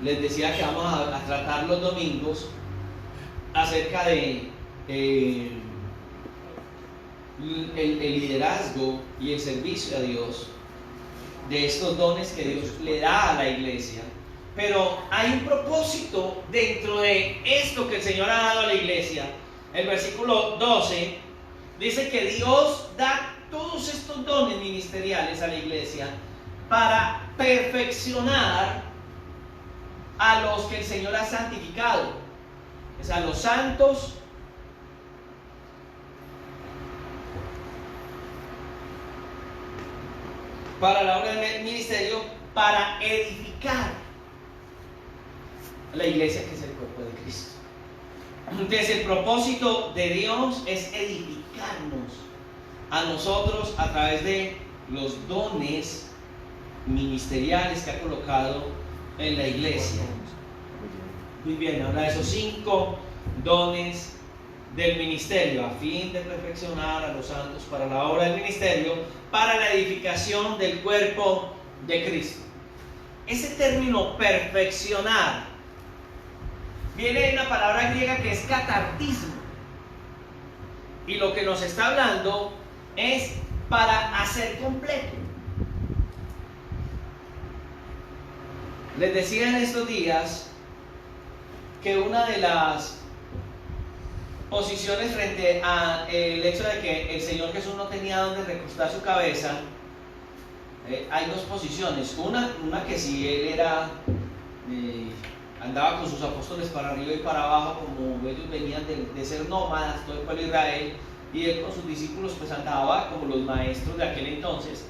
les decía que vamos a tratar los domingos acerca de el liderazgo y el servicio a Dios, de estos dones que Dios le da a la iglesia. Pero hay un propósito dentro de esto que el Señor ha dado a la iglesia. El versículo 12 dice que Dios da todos estos dones ministeriales a la iglesia para perfeccionar a los que el Señor ha santificado, es a los santos, para la obra del ministerio, para edificar la iglesia, que es el cuerpo de Cristo. Entonces el propósito de Dios es edificarnos a nosotros a través de los dones ministeriales que ha colocado en la iglesia. Muy bien, ahora esos 5 dones del ministerio, a fin de perfeccionar a los santos para la obra del ministerio, para la edificación del cuerpo de Cristo. Ese término perfeccionar viene de una palabra griega que es catartismo, y lo que nos está hablando es para hacer completo. Les decía en estos días que una de las posiciones frente al hecho de que el Señor Jesús no tenía donde recostar su cabeza, hay 2 posiciones. Una que si Él era andaba con sus apóstoles para arriba y para abajo, como ellos venían de ser nómadas, todo el pueblo de Israel, y Él con sus discípulos pues andaba como los maestros de aquel entonces.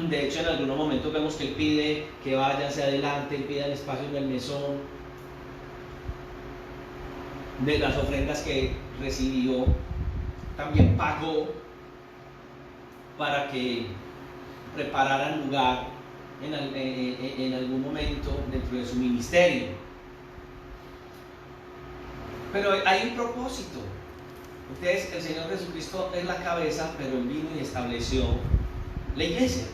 De hecho, en algunos momentos vemos que Él pide que vaya hacia adelante, Él pide el espacio en el mesón de las ofrendas que recibió, también pagó para que prepararan lugar en algún momento dentro de su ministerio. Pero hay un propósito. Entonces el Señor Jesucristo es la cabeza, pero Él vino y estableció la iglesia.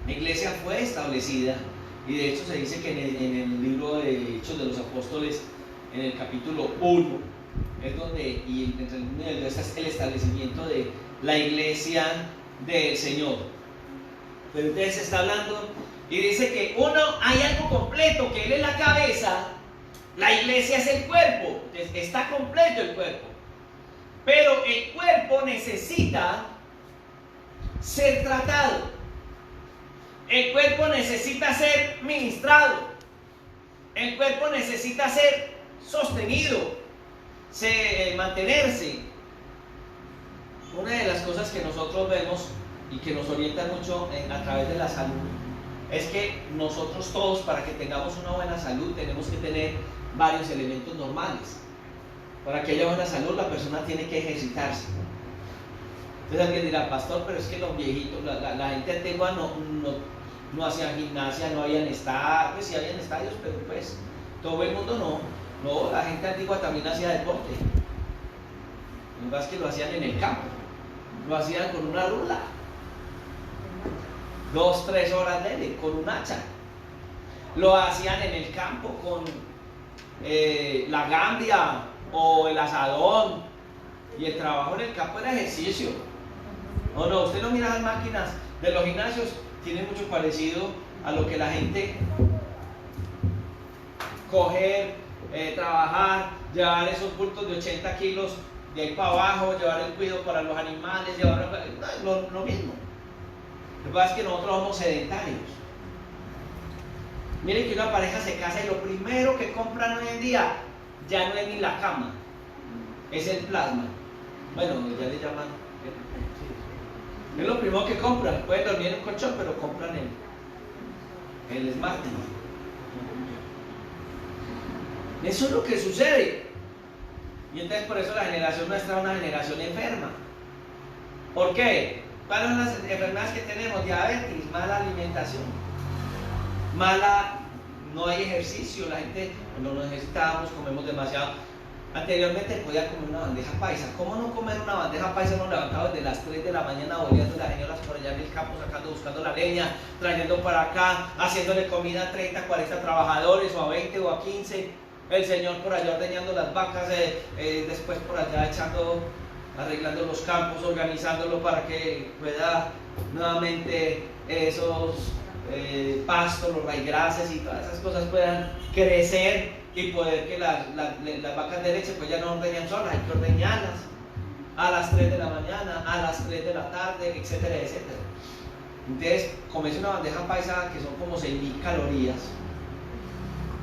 La iglesia fue establecida, y de hecho se dice que en el libro de Hechos de los Apóstoles, en el capítulo 1, es donde, y entre el 1 y el 2 está el establecimiento de la iglesia del Señor. Pero entonces se está hablando y dice que hay algo completo, que Él es la cabeza, la iglesia es el cuerpo, entonces está completo el cuerpo. Pero el cuerpo necesita ser tratado, el cuerpo necesita ser ministrado, el cuerpo necesita ser sostenido, mantenerse. Una de las cosas que nosotros vemos y que nos orienta mucho a través de la salud es que nosotros todos, para que tengamos una buena salud, tenemos que tener varios elementos normales. Para que haya buena salud, la persona tiene que ejercitarse. Entonces alguien dirá: pastor, pero es que los viejitos, la gente antigua no hacía gimnasia, no habían estadios, pues sí habían estadios, pero pues todo el mundo no, la gente antigua también hacía deporte. Lo que pasa es que lo hacían en el campo, lo hacían con una rula, 2-3 horas con un hacha, lo hacían en el campo con la gambia o el asadón, y el trabajo en el campo era ejercicio. No, usted no mira las máquinas de los gimnasios, tiene mucho parecido a lo que la gente coger, trabajar, llevar esos bultos de 80 kilos de ahí para abajo, llevar el cuidado para los animales, llevar lo mismo. Lo que pasa es que nosotros somos sedentarios. Miren que una pareja se casa y lo primero que compran hoy en día ya no es ni la cama, es el plasma. Bueno, ya le llaman. Es lo primero que compran. Pueden dormir en un colchón, pero compran el Smart. Eso es lo que sucede. Y entonces por eso la generación nuestra es una generación enferma. ¿Por qué? ¿Cuáles son las enfermedades que tenemos? Diabetes, mala alimentación, no hay ejercicio, la gente no nos ejercitamos, comemos demasiado. Anteriormente podía comer una bandeja paisa. ¿Cómo no comer una bandeja paisa? Nos levantamos desde las 3 de la mañana boleando las señoras por allá en el campo, buscando la leña, trayendo para acá, haciéndole comida a 30, 40 trabajadores, o a 20 o a 15. El Señor por allá ordeñando las vacas, después por allá arreglando los campos, organizándolo para que pueda nuevamente esos pastos, los raigrases y todas esas cosas puedan crecer y poder que las vacas de leche pues ya no ordeñan solas, hay que ordeñarlas a las 3 de la mañana, a las 3 de la tarde, etcétera, etcétera. Entonces, comerse una bandeja paisa que son como 6.000 calorías,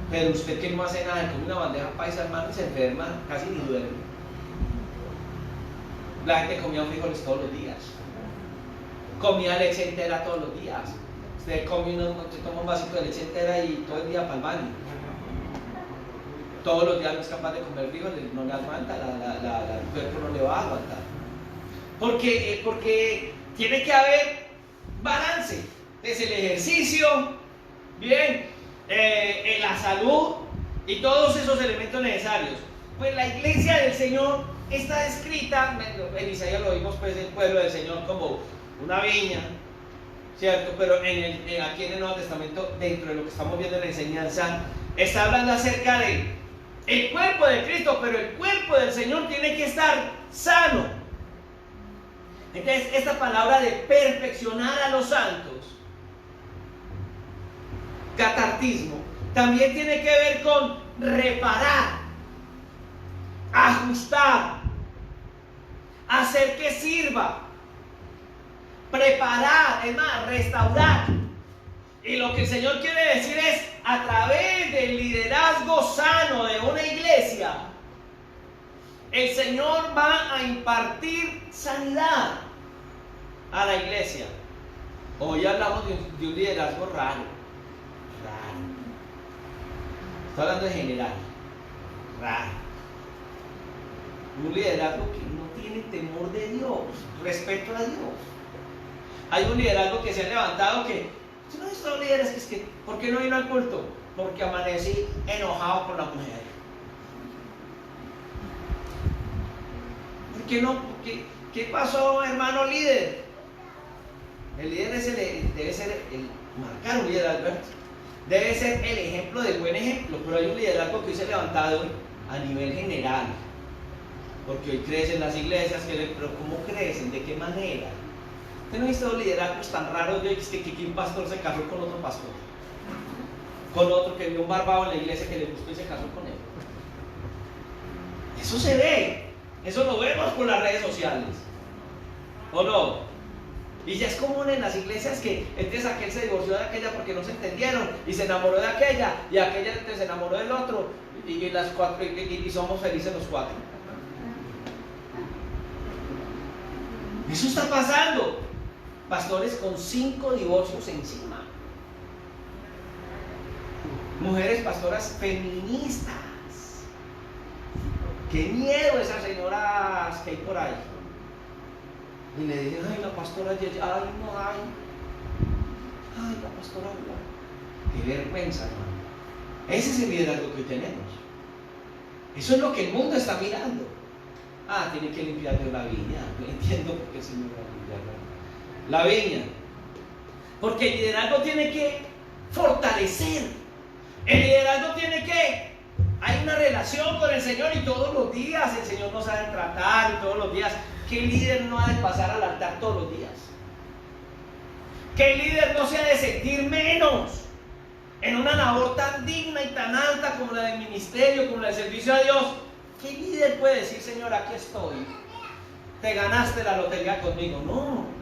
pero usted que no hace nada, come una bandeja paisa, hermano, y se enferma, casi ni duerme. La gente comía frijoles todos los días, comía leche entera todos los días. Usted toma un vasito de leche entera y todo el día para el baño. Todos los días no es capaz de comer frijoles, no le aguanta, el cuerpo no le va a aguantar. Porque tiene que haber balance. Es el ejercicio, bien, la salud y todos esos elementos necesarios. Pues la iglesia del Señor está descrita, en Isaías lo vimos, pues el pueblo del Señor como una viña, ¿cierto? Pero aquí en el Nuevo Testamento, dentro de lo que estamos viendo en la enseñanza, está hablando acerca de el cuerpo de Cristo, pero el cuerpo del Señor tiene que estar sano. Entonces, esta palabra de perfeccionar a los santos, catartismo, también tiene que ver con reparar, ajustar, hacer que sirva, preparar, es más, restaurar. Y lo que el Señor quiere decir es, a través del liderazgo sano de una iglesia, el Señor va a impartir sanidad a la iglesia. Hoy hablamos de un liderazgo raro. Estoy hablando de general. Raro. Un liderazgo que no tiene temor de Dios, respeto a Dios. Hay un liderazgo que se ha levantado que, si no estos líderes, ¿por qué no vino al culto? Porque amanecí enojado con la mujer. ¿Por qué no? ¿Qué pasó, hermano líder? El líder debe ser marcar un liderazgo, debe ser el ejemplo del buen ejemplo, pero hay un liderazgo que hoy se ha levantado a nivel general, porque hoy crecen las iglesias, pero ¿cómo crecen? ¿De qué manera? ¿Usted no ha visto liderazgos tan raros de que un pastor se casó con otro pastor? Con otro que vio un barbado en la iglesia que le gustó y se casó con él. Eso se ve, eso lo vemos por las redes sociales, ¿o no? Y ya es común en las iglesias que entonces aquel se divorció de aquella porque no se entendieron y se enamoró de aquella y aquella entonces se enamoró del otro y las cuatro y somos felices los cuatro. Eso está pasando. Pastores con 5 divorcios encima. Mujeres pastoras feministas. Qué miedo esas señoras que hay por ahí. Y le dicen, ay, la pastora Yeye, ay, no, ay, la pastora Yeye. Qué vergüenza, hermano. Ese es el liderazgo que tenemos. Eso es lo que el mundo está mirando. Ah, tiene que limpiar de la viña. No entiendo por qué el Señor va a limpiar la viña. Porque el liderazgo tiene que fortalecer. El liderazgo tiene que... Hay una relación con el Señor y todos los días el Señor nos ha de tratar y todos los días. ¿Qué líder no ha de pasar al altar todos los días? ¿Qué líder no se ha de sentir menos en una labor tan digna y tan alta como la del ministerio, como la del servicio a Dios? ¿Qué líder puede decir, Señor, aquí estoy? Te ganaste la lotería conmigo. No.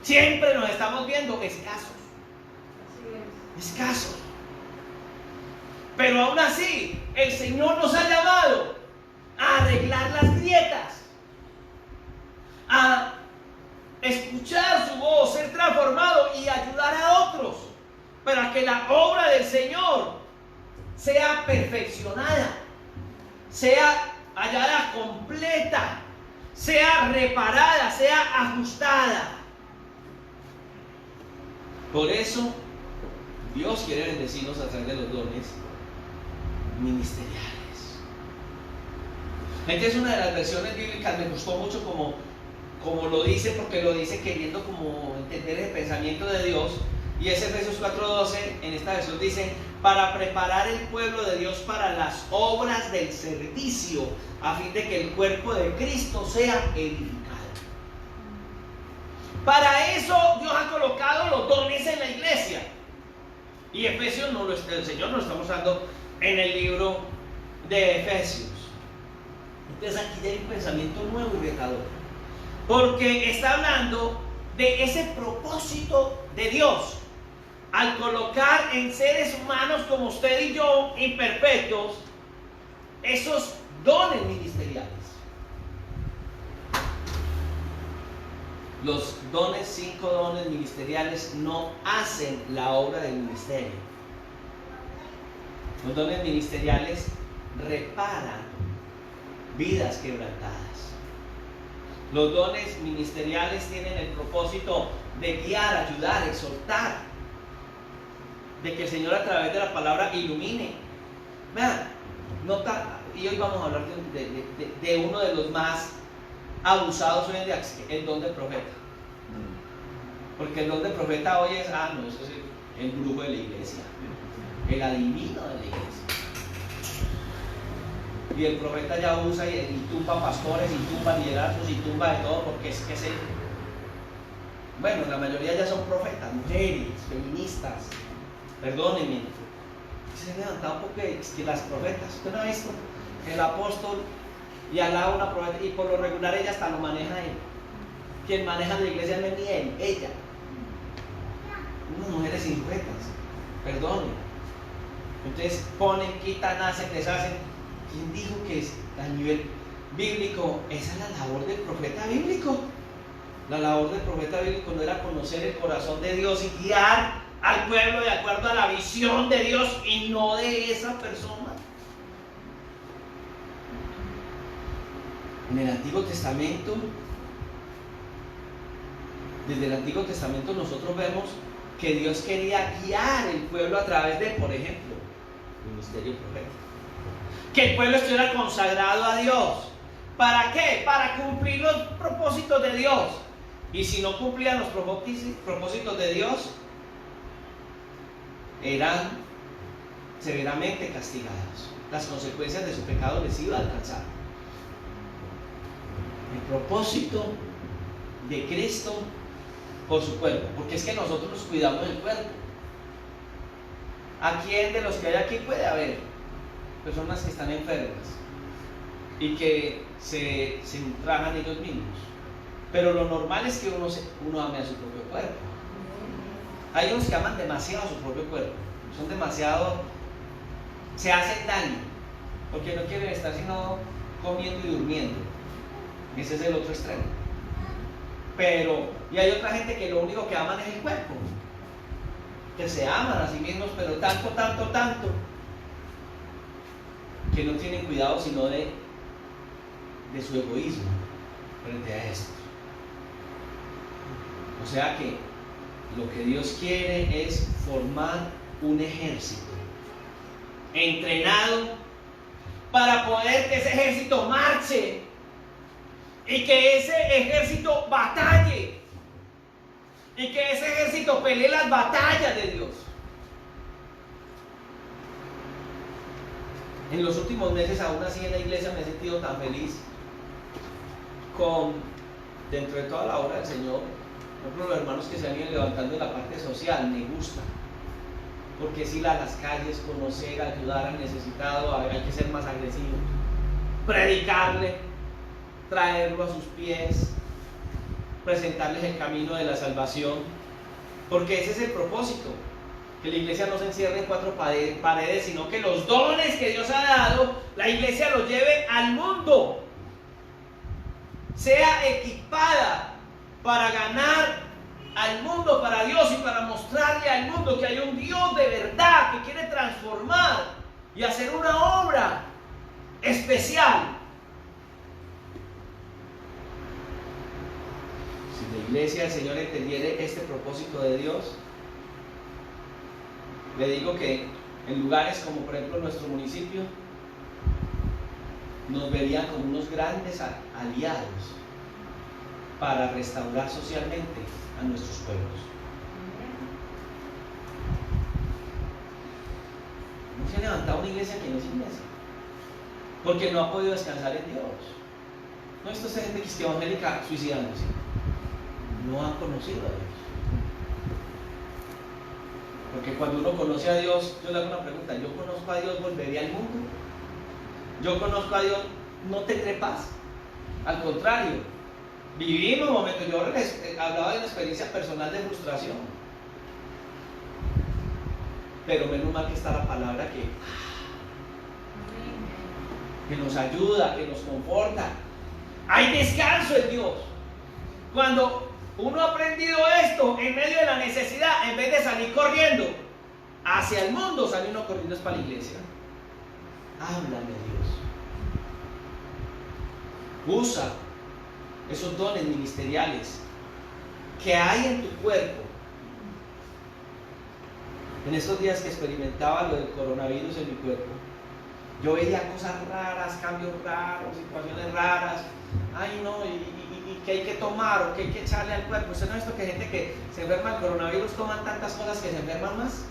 Siempre nos estamos viendo escasos. Escasos. Pero aún así, el Señor nos ha llamado a arreglar las grietas, a escuchar su voz, ser transformado y ayudar a otros para que la obra del Señor sea perfeccionada, sea hallada completa, sea reparada, sea ajustada. Por eso Dios quiere bendecirnos a través de los dones ministeriales. Esta es una de las versiones bíblicas, me gustó mucho como lo dice, porque lo dice queriendo como entender el pensamiento de Dios. Y es Efesios 4:12, en esta versión dice: para preparar el pueblo de Dios para las obras del servicio, a fin de que el cuerpo de Cristo sea edificado. Para eso Dios ha colocado los dones en la iglesia. Y Efesios el Señor nos está mostrando en el libro de Efesios. Entonces aquí ya hay un pensamiento nuevo y retador, porque está hablando de ese propósito de Dios al colocar en seres humanos como usted y yo, imperfectos, esos dones ministeriales. Los 5 dones ministeriales no hacen la obra del ministerio. Los dones ministeriales reparan vidas quebrantadas. Los dones ministeriales tienen el propósito de guiar, ayudar, exhortar, de que el Señor a través de la palabra ilumine. Vean, y hoy vamos a hablar de uno de los más abusados hoy en día, el don de profeta. Porque el don de profeta hoy es, no, eso es el brujo de la iglesia, el adivino de la iglesia. Y el profeta ya usa y tumba pastores, y tumba liderazgos, y tumba de todo, porque es que bueno, la mayoría ya son profetas, mujeres, feministas, perdónenme. Se han levantado porque que las profetas, usted no ha visto el apóstol y al lado una profeta, y por lo regular ella hasta lo maneja él. Quien maneja la iglesia no es ni él, ella. Unas mujeres injuetas, perdónenme. Entonces ponen, quitan, hacen, deshacen. ¿Quién dijo que a nivel bíblico esa es la labor del profeta bíblico? La labor del profeta bíblico no era conocer el corazón de Dios y guiar al pueblo de acuerdo a la visión de Dios y no de esa persona. En el Antiguo Testamento, desde el Antiguo Testamento nosotros vemos que Dios quería guiar el pueblo a través de, por ejemplo, el ministerio profético. Que el pueblo estuviera consagrado a Dios. ¿Para qué? Para cumplir los propósitos de Dios. Y si no cumplían los propósitos de Dios, eran severamente castigados. Las consecuencias de su pecado les iba a alcanzar. El propósito de Cristo por su cuerpo, porque es que nosotros nos cuidamos del cuerpo. ¿A quién de los que hay aquí puede haber personas que están enfermas y que se ultrajan ellos mismos? Pero lo normal es que uno ame a su propio cuerpo. Hay unos que aman demasiado a su propio cuerpo, son demasiado, se hacen daño, porque no quieren estar sino comiendo y durmiendo. Ese es el otro extremo. Y hay otra gente que lo único que aman es el cuerpo, que se aman a sí mismos, pero tanto, que no tienen cuidado sino de su egoísmo frente a esto. O sea que lo que Dios quiere es formar un ejército entrenado para poder que ese ejército marche y que ese ejército batalle y que ese ejército pelee las batallas de Dios. En los últimos meses, aún así en la iglesia, me he sentido tan feliz dentro de toda la obra del Señor. Por ejemplo, los hermanos que se han ido levantando en la parte social, me gusta, porque es ir a las calles, conocer, ayudar al necesitado. Hay que ser más agresivo, predicarle, traerlo a sus pies, presentarles el camino de la salvación, porque ese es el propósito. Que la iglesia no se encierre en 4 paredes, sino que los dones que Dios ha dado, la iglesia los lleve al mundo, sea equipada para ganar al mundo para Dios y para mostrarle al mundo que hay un Dios de verdad que quiere transformar y hacer una obra especial. Si la iglesia del Señor entendiera este propósito de Dios, le digo que en lugares como por ejemplo nuestro municipio, nos verían como unos grandes aliados para restaurar socialmente a nuestros pueblos. No se ha levantado una iglesia que no es iglesia, porque no ha podido descansar en Dios. No, esto es gente que es evangélica suicidándose. No han conocido a Dios. Porque cuando uno conoce a Dios, yo le hago una pregunta: ¿yo conozco a Dios, volvería al mundo? ¿Yo conozco a Dios, no tendré paz? Al contrario, vivimos momentos. Yo hablaba de una experiencia personal de frustración, pero menos mal que está la palabra que nos ayuda, que nos conforta. Hay descanso en Dios. Cuando uno ha aprendido esto en medio de la necesidad, en vez de salir corriendo hacia el mundo, sale uno corriendo es para la iglesia. Háblame, Dios. Usa esos dones ministeriales que hay en tu cuerpo. En estos días que experimentaba lo del coronavirus en mi cuerpo, yo veía cosas raras, cambios raros, situaciones raras. Ay, no, y que hay que tomar o que hay que echarle al cuerpo. ¿Usted no ha visto que gente que se enferma del coronavirus toman tantas cosas que se enferman más?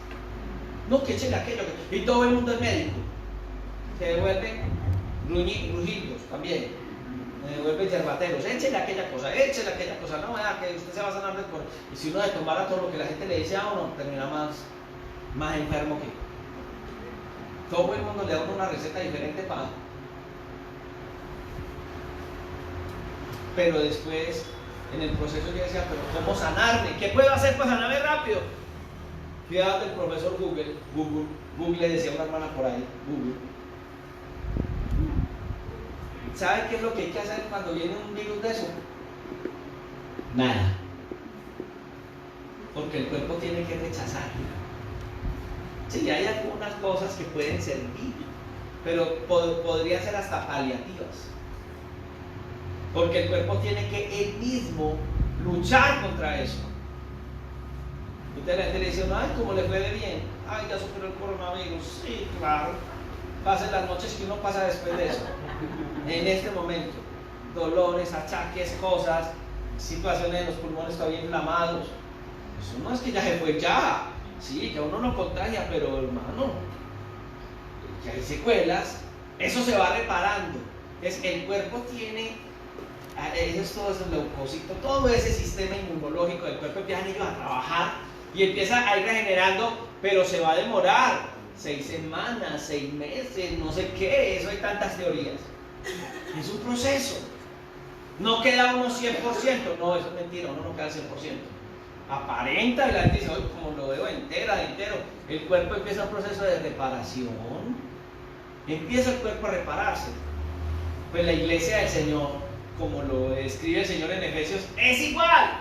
No, que échele aquello. Y todo el mundo es médico. Se devuelven rujillos también. Se devuelven yerbateros. Échele aquella cosa. No, vea que usted se va a sanar del coronavirus. Y si uno se tomara todo lo que la gente le dice a uno, termina más enfermo que todo el mundo le da una receta diferente para. Pero después, en el proceso yo decía, pero ¿cómo sanarme? ¿Qué puedo hacer para sanarme rápido? Fíjate, el profesor Google le decía a una hermana por ahí, Google. ¿Sabe qué es lo que hay que hacer cuando viene un virus de eso? Nada. Porque el cuerpo tiene que rechazar. Sí, hay algunas cosas que pueden servir, pero podrían ser hasta paliativas. Porque el cuerpo tiene que él mismo luchar contra eso. Usted la gente le dice, ay, ¿cómo le fue de bien? Ay, ya superó el coronavirus. Sí, claro. Pasen las noches que uno pasa después de eso. En este momento, dolores, achaques, cosas, situaciones de los pulmones todavía inflamados. Eso no es que ya se fue ya. Sí, ya uno no contagia, pero hermano, ya hay secuelas. Eso se va reparando. El cuerpo tiene todo ese leucocito, todo ese sistema inmunológico del cuerpo empiezan ellos a trabajar y empieza a ir regenerando, pero se va a demorar 6 semanas, 6 meses, no sé qué, eso hay tantas teorías. Es un proceso. No queda uno 100%, no, eso es mentira, uno no queda 100%. Aparenta y la gente dice, oye, como lo veo entero. El cuerpo empieza un proceso de reparación. Empieza el cuerpo a repararse. Pues la iglesia del Señor, como lo describe el Señor en Efesios, es igual.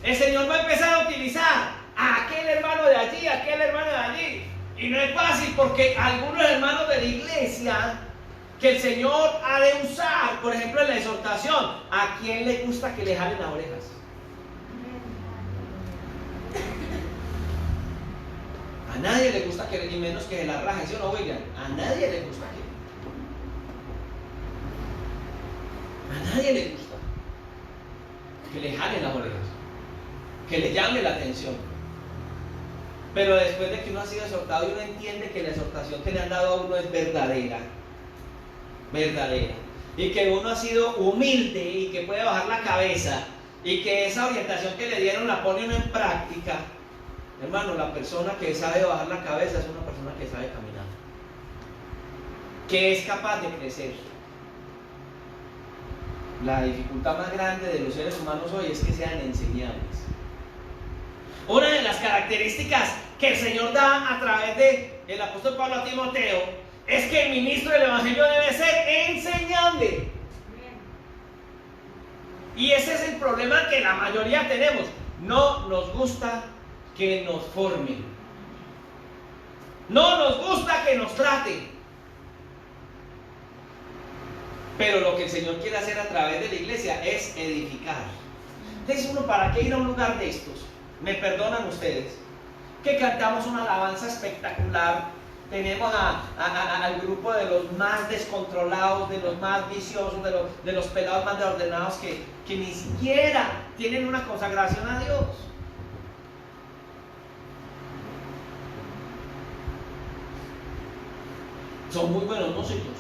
El Señor va a empezar a utilizar a aquel hermano de allí, a aquel hermano de allí. Y no es fácil porque algunos hermanos de la iglesia que el Señor ha de usar, por ejemplo en la exhortación, ¿a quién le gusta que le jalen las orejas? A nadie le gusta que, ni menos que se la raje, ¿sí o no, William? A nadie le gusta a nadie le gusta que le jalen las orejas, que le llame la atención. Pero después de que uno ha sido exhortado y uno entiende que la exhortación que le han dado a uno es verdadera, y que uno ha sido humilde y que puede bajar la cabeza y que esa orientación que le dieron la pone uno en práctica, hermano, la persona que sabe bajar la cabeza es una persona que sabe caminar, que es capaz de crecer. La dificultad más grande de los seres humanos hoy es que sean enseñables. Una de las características que el Señor da a través del apóstol Pablo a Timoteo es que el ministro del Evangelio debe ser enseñable. Y ese es el problema que la mayoría tenemos. No nos gusta que nos formen. No nos gusta que nos traten. Pero lo que el Señor quiere hacer a través de la iglesia es edificar. Entonces uno, ¿para qué ir a un lugar de estos? Me perdonan ustedes, que cantamos una alabanza espectacular Tenemos al grupo de los más descontrolados, de los más viciosos, de los pelados más desordenados que ni siquiera tienen una consagración a Dios. Son muy buenos músicos,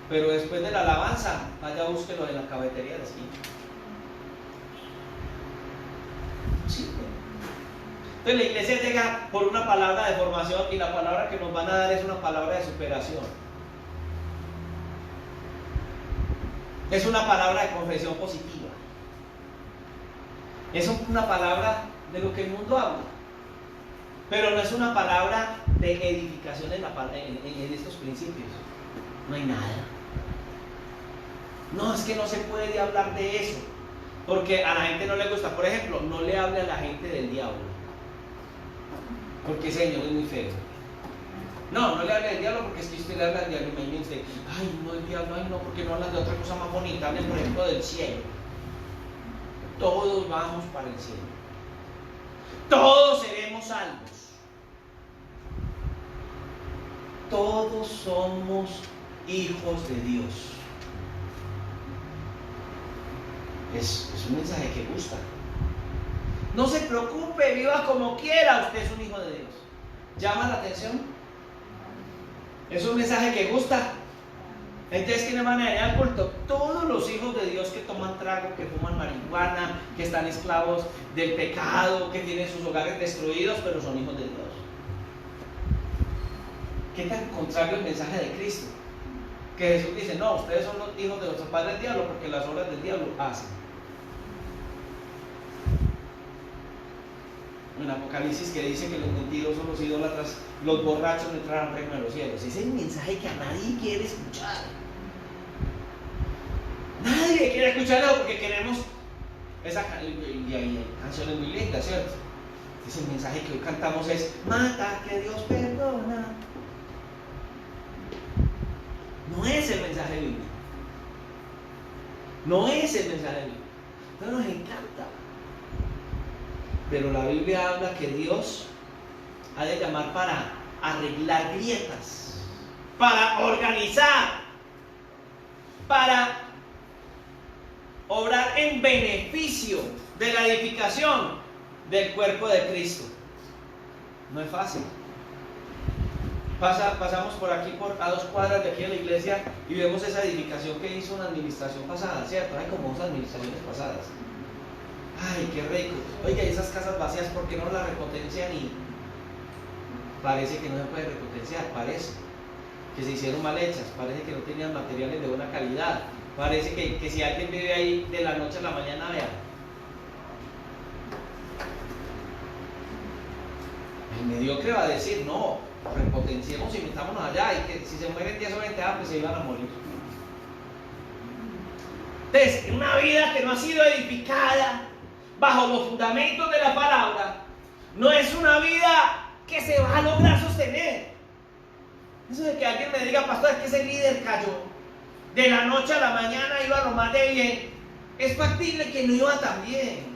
pero después de la alabanza, vaya búsquelo en la cafetería de la esquina. Sí. Entonces la iglesia llega por una palabra de formación y la palabra que nos van a dar es una palabra de superación. Es una palabra de confesión positiva. Es una palabra de lo que el mundo habla. Pero no es una palabra de edificación en estos principios. No hay nada. No, es que no se puede hablar de eso. Porque a la gente no le gusta. Por ejemplo, no le hable a la gente del diablo. Porque ese Señor es muy feo. No, no le hable del diablo porque es que usted le habla del diablo y me dice, ay, no, el diablo, ay, no, porque no hablas de otra cosa más bonita. Hablen, por ejemplo, del cielo. Todos vamos para el cielo. Todos seremos salvos. Todos somos hijos de Dios. Es un mensaje que gusta. No se preocupe, viva como quiera, usted es un hijo de Dios. ¿Llama la atención? Es un mensaje que gusta. Entonces, ¿quiénes van a venir al culto? Todos los hijos de Dios que toman trago, que fuman marihuana, que están esclavos del pecado, que tienen sus hogares destruidos, pero son hijos de Dios. ¿Qué tan contrario el mensaje de Cristo? Que Jesús dice, no, ustedes son los hijos de nuestro padre el diablo, porque las obras del diablo hacen. En Apocalipsis que dice que los mentirosos, los idólatras, los borrachos no entrarán al reino de los cielos. Ese es el mensaje que a nadie quiere escuchar. Nadie quiere escucharlo porque queremos esa y hay canciones muy lindas, ¿cierto? Ese mensaje que hoy cantamos es mata que Dios perdona. No es el mensaje bíblico. No es el mensaje bíblico. No nos encanta. Pero la Biblia habla que Dios ha de llamar para arreglar grietas, para organizar, para obrar en beneficio de la edificación del cuerpo de Cristo. No es fácil. Pasamos por aquí, a 2 cuadras de aquí de la iglesia, y vemos esa edificación que hizo una administración pasada, ¿cierto? Hay como 2 administraciones pasadas. Ay, qué rico. Oiga, esas casas vacías, ¿por qué no las repotencian? Y parece que no se puede repotenciar, parece que se hicieron mal hechas, parece que no tenían materiales de buena calidad, parece que si alguien vive ahí de la noche a la mañana, vea. El mediocre va a decir, no, repotenciemos y metámonos allá, y que si se mueren 10 o 20 pues se iban a morir. Entonces, una vida que no ha sido edificada bajo los fundamentos de la palabra, no es una vida que se va a lograr sostener. Eso de que alguien me diga, pastor, es que ese líder cayó, de la noche a la mañana iba lo más de bien, es factible que no iba tan bien.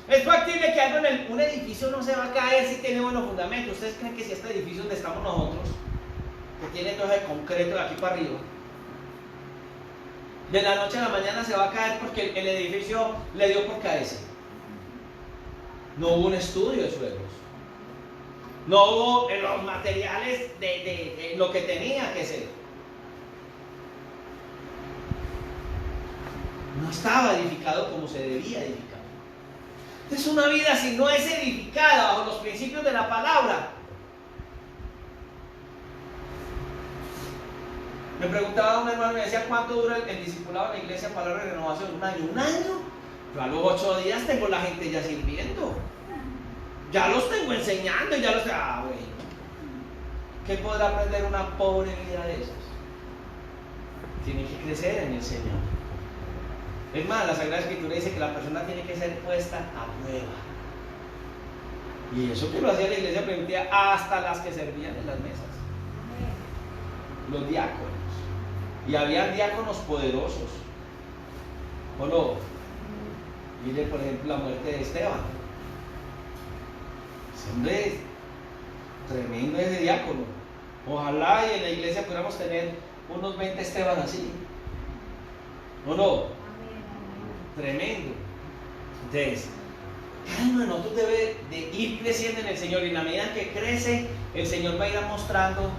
Es factible que algo en un edificio no se va a caer si tiene buenos fundamentos. ¿Ustedes creen que si este edificio donde estamos nosotros, que tiene todo de concreto de aquí para arriba, de la noche a la mañana se va a caer porque el edificio le dio por caerse? No hubo un estudio de suelos. No hubo los materiales de lo que tenía que ser. No estaba edificado como se debía edificar. Es una vida, si no es edificada bajo los principios de la palabra. Me preguntaba un hermano, me decía, ¿cuánto dura el discipulado en la iglesia Palabra de Renovación? ¿Un año? ¿Un año? Yo a los 8 días tengo la gente ya sirviendo. Ya los tengo enseñando y ya los... Ah, bueno. ¿Qué podrá aprender una pobre vida de esas? Tiene que crecer en el Señor. Es más, la Sagrada Escritura dice que la persona tiene que ser puesta a prueba. Y eso que lo hacía la iglesia primitiva, hasta las que servían en las mesas. Los diáconos. Y había diáconos poderosos. ¿O no? Mire, por ejemplo, la muerte de Esteban. Ese hombre Tremendo ese diácono. Ojalá y en la iglesia pudiéramos tener unos 20 Esteban así. ¿O no? Tremendo. Entonces, cada uno de nosotros debe de ir creciendo en el Señor, y en la medida que crece, el Señor va a ir mostrando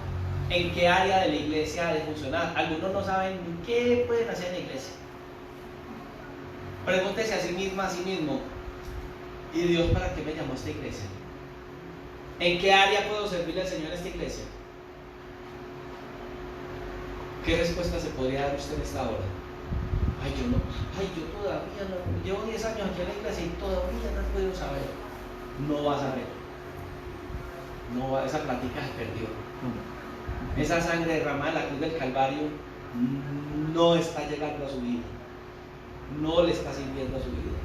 en qué área de la iglesia ha de funcionar. Algunos no saben ni qué pueden hacer en la iglesia. Pregúntese a sí misma, a sí mismo: ¿y Dios para qué me llamó a esta iglesia? ¿En qué área puedo servirle al Señor en esta iglesia? ¿Qué respuesta se podría dar usted en esta hora? Yo todavía no, llevo 10 años aquí en la iglesia y todavía no he podido saber. No vas a ver. No va, esa plática se perdió. Esa sangre derramada en la cruz del Calvario no está llegando a su vida. No le está sirviendo a su vida.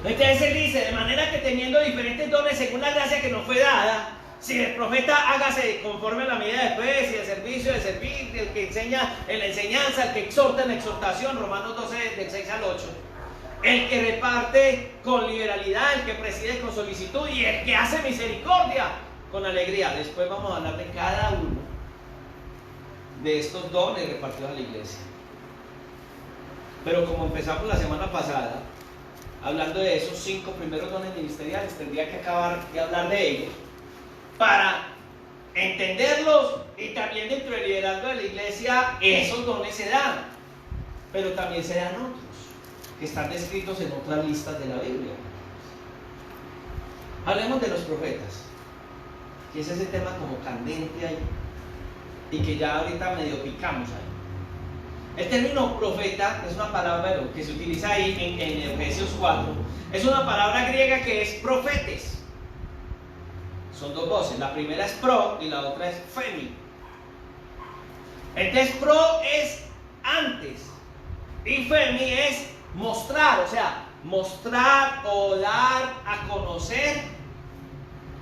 Entonces él dice: de manera que teniendo diferentes dones según la gracia que nos fue dada, si el profeta, hágase conforme a la medida de fe, si el servicio, el servir, el que enseña en la enseñanza, el que exhorta en la exhortación, Romanos 12, del 6 al 8, el que reparte con liberalidad, el que preside con solicitud, y el que hace misericordia con alegría. Después vamos a hablar de cada uno de estos dones repartidos a la iglesia. Pero como empezamos la semana pasada hablando de esos 5 primeros dones ministeriales, tendría que acabar de hablar de ellos para entenderlos, y también dentro del liderazgo de la iglesia esos dones se dan, pero también se dan otros que están descritos en otras listas de la Biblia. Hablemos de los profetas, que es ese tema como candente ahí y que ya ahorita medio picamos ahí. El término profeta es una palabra que se utiliza ahí en Efesios 4. Es una palabra griega que es profetes. Son 2 voces. La primera es pro y la otra es femi. Entonces pro es antes y femi es mostrar, o sea, mostrar o dar a conocer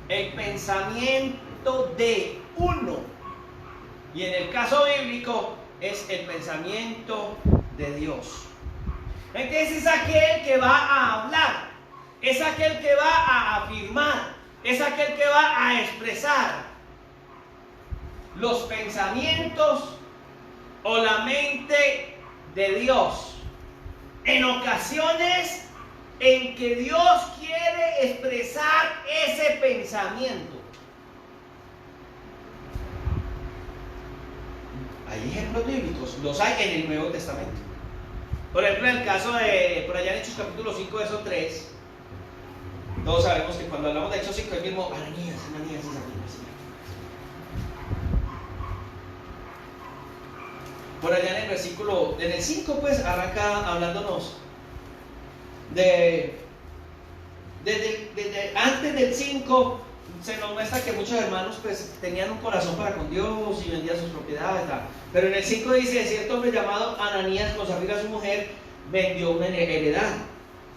el pensamiento de uno. Y en el caso bíblico es el pensamiento de Dios. Entonces es aquel que va a hablar, es aquel que va a afirmar, es aquel que va a expresar los pensamientos o la mente de Dios en ocasiones en que Dios quiere expresar ese pensamiento. Hay ejemplos bíblicos, los hay en el Nuevo Testamento. Por ejemplo, en el caso de, por allá en Hechos capítulo 5, verso 3, todos sabemos que cuando hablamos de Hechos 5, el mismo Ananías, por allá en el versículo, en el 5 pues arranca hablándonos desde antes del 5 se nos muestra que muchos hermanos pues tenían un corazón para con Dios y vendían sus propiedades, tal. Pero en el 5 dice: cierto hombre llamado Ananías, con Safira su mujer, vendió una heredad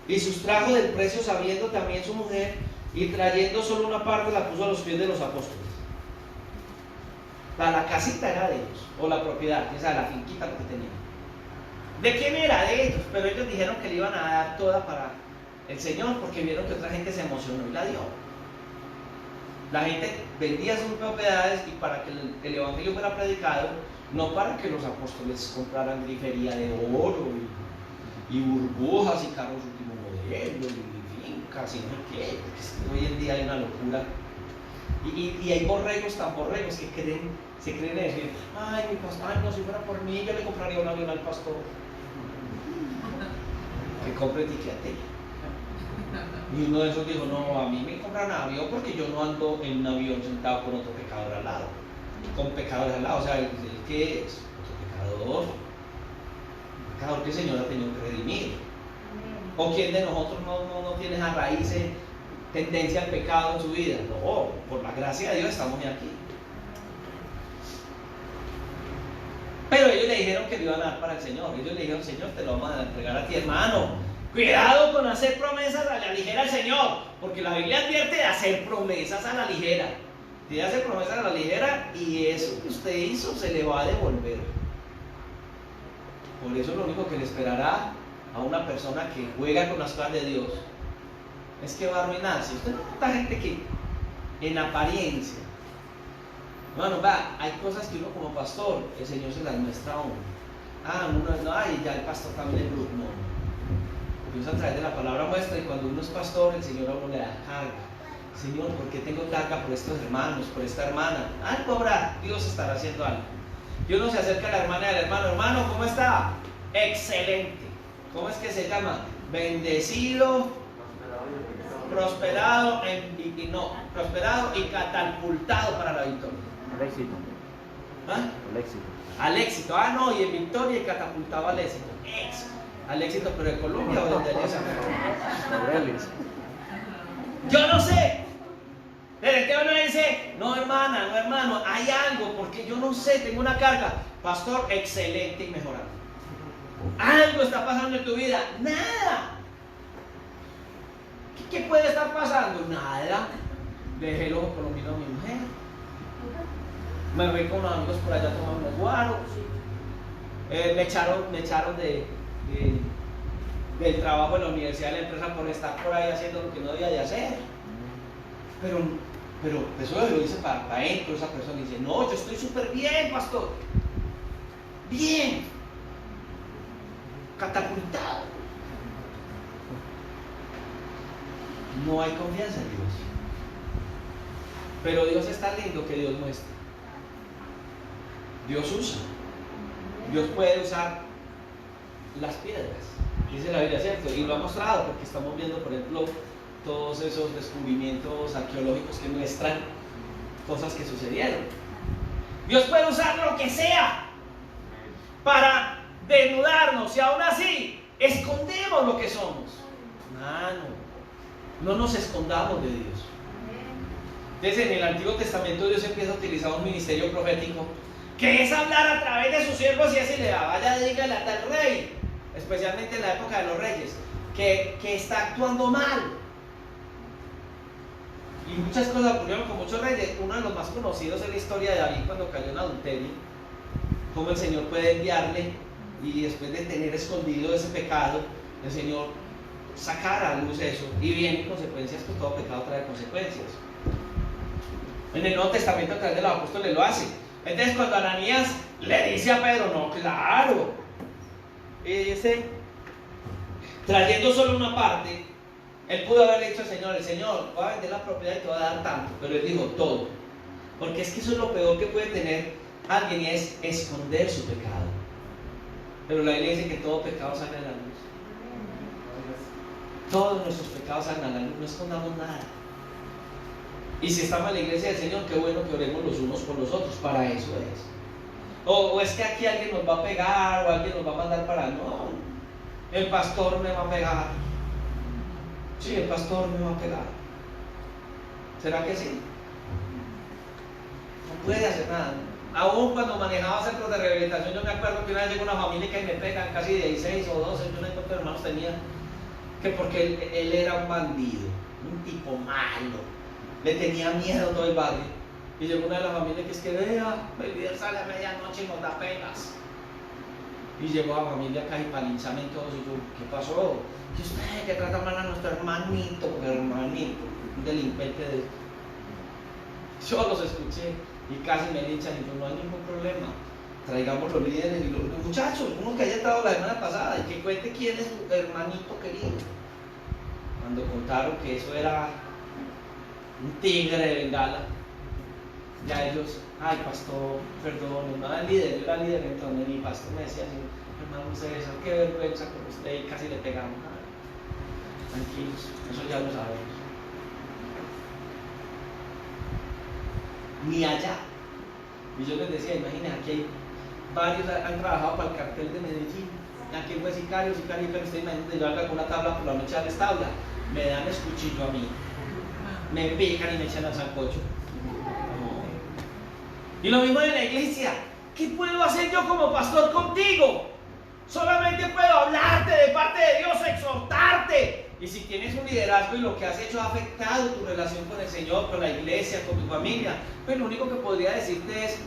y sustrajo del precio, sabiendo también su mujer, y trayendo solo una parte la puso a los pies de los apóstoles. La casita era de ellos, o la propiedad, o sea, la finquita que tenían. ¿De quién era? De ellos, pero ellos dijeron que le iban a dar toda para el Señor, porque vieron que otra gente se emocionó y la dio. La gente vendía sus propiedades y para que el evangelio fuera predicado, no para que los apóstoles compraran grifería de oro y burbujas y carros último modelo y fincas y no sé qué, porque hoy en día hay una locura. Y hay borregos tan borregos que se creen decir: ay, mi pastor, no, si fuera por mí yo le compraría un avión al pastor. Que compre etiquete. Y uno de esos dijo: no, a mí me compran un avión porque yo no ando en un avión sentado con otro pecador al lado, con pecadores al lado. O sea, ¿qué es? Otro pecador que el Señor ha tenido que redimir. ¿O quién de nosotros no tiene esa raíz, tendencia al pecado en su vida? No, por la gracia de Dios estamos aquí. Pero ellos le dijeron que lo iban a dar para el Señor. Ellos le dijeron: Señor, te lo vamos a entregar a ti, hermano. Cuidado con hacer promesas a la ligera al Señor, porque la Biblia advierte de hacer promesas a la ligera. Tiene que hacer promesas a la ligera y eso que usted hizo se le va a devolver. Por eso lo único que le esperará a una persona que juega con las cosas de Dios es que va a arruinarse. Usted no nota gente que en apariencia. Bueno, va, hay cosas que uno como pastor, el Señor se las muestra a uno. Uno no, ay, ya el pastor también es bruto, no. Porque Dios a través de la palabra muestra, y cuando uno es pastor, el Señor a uno le da carga. Señor, ¿por qué tengo carga por estos hermanos, por esta hermana? Cobrar, Dios estará haciendo algo. Y uno se acerca a la hermana y al hermano, hermano, ¿cómo está? Excelente. ¿Cómo es que se llama? Bendecido, prosperado y catapultado para la victoria. Al éxito. Al éxito. Al éxito. Y en victoria y catapultado al éxito. Al éxito, pero de Colombia o de allá. Yo no sé. Pero el que uno dice, no hermana, no hermano, hay algo, porque yo no sé, tengo una carga. Pastor, excelente y mejorando. Algo está pasando en tu vida. Nada. ¿Qué puede estar pasando? Nada. Dejé el ojo colombiano a mi mujer. Me fui con unos amigos por allá a tomar unos guaros. Me echaron del trabajo en la universidad de la empresa por estar por ahí haciendo lo que no debía de hacer. Pero eso lo dice para adentro esa persona y dice, no, yo estoy súper bien, pastor. Bien. Catapultado. No hay confianza en Dios. Pero Dios es tan lindo que Dios muestra. Dios usa. Dios puede usar las piedras. Dice la Biblia, ¿cierto? Y lo ha mostrado porque estamos viendo, por ejemplo, todos esos descubrimientos arqueológicos que muestran cosas que sucedieron. Dios puede usar lo que sea para desnudarnos y aún así escondemos lo que somos. No nos escondamos de Dios. Entonces, en el Antiguo Testamento Dios empieza a utilizar un ministerio profético que es hablar a través de sus siervos y así le da, vaya, dígale a tal rey, especialmente en la época de los reyes, que está actuando mal. Y muchas cosas ocurrieron con muchos reyes. Uno de los más conocidos es la historia de David cuando cayó en adulterio. Cómo el Señor puede enviarle y después de tener escondido ese pecado, el Señor sacar a luz eso. Y vienen consecuencias, pues todo pecado trae consecuencias. En el Nuevo Testamento a través de los apóstoles lo hace. Entonces cuando Ananías le dice a Pedro, no, claro. Y dice, trayendo solo una parte, él pudo haberle dicho al Señor, el Señor, voy a vender la propiedad y te voy a dar tanto. Pero él dijo, todo. Porque es que eso es lo peor que puede tener alguien, y es esconder su pecado. Pero la Biblia dice que todo pecado sale a la luz. Todos nuestros pecados salen a la luz, no escondamos nada. Y si estamos en la iglesia del Señor, qué bueno que oremos los unos por los otros, para eso es. O es que aquí alguien nos va a pegar, o alguien nos va a mandar para... No, el pastor me va a pegar. Sí, el pastor me va a pegar. ¿Será que sí? No puede hacer nada. Aún cuando manejaba centros de rehabilitación, yo me acuerdo que una vez llegó una familia que me pegan casi 16 o 12, yo no sé cuántos hermanos tenía, que porque él era un bandido, un tipo malo. Le tenía miedo a todo el barrio. Y llegó una de las familias que es que vea, el líder sale a medianoche y nos da pegas. Y llegó a la familia casi para lincharme y todo. Y yo, ¿qué pasó? Y usted que trata mal a nuestro hermanito, un delincuente de... Yo los escuché y casi me linchan y yo, no hay ningún problema. Traigamos los líderes y los muchachos, uno que haya estado la semana pasada y que cuente quién es su hermanito querido. Cuando contaron que eso era un tigre de Bengala, ya ellos, ay pastor, perdón, no era líder, yo era líder, entonces mi pastor me decía así, hermano César, qué vergüenza con usted, y casi le pegamos. Tranquilos, eso ya lo sabemos. Ni allá. Y yo les decía, imagínense, aquí hay varios han trabajado para el cartel de Medellín, aquí fue sicario, pero usted imagínate, yo hago con una tabla por la noche a la tabla, me dan escuchillo a mí. Me pican y me echan al sancocho. Y lo mismo en la iglesia. ¿Qué puedo hacer yo como pastor contigo? Solamente puedo hablarte de parte de Dios, exhortarte. Y si tienes un liderazgo y lo que has hecho ha afectado tu relación con el Señor, con la iglesia, con tu familia, pues lo único que podría decirte es,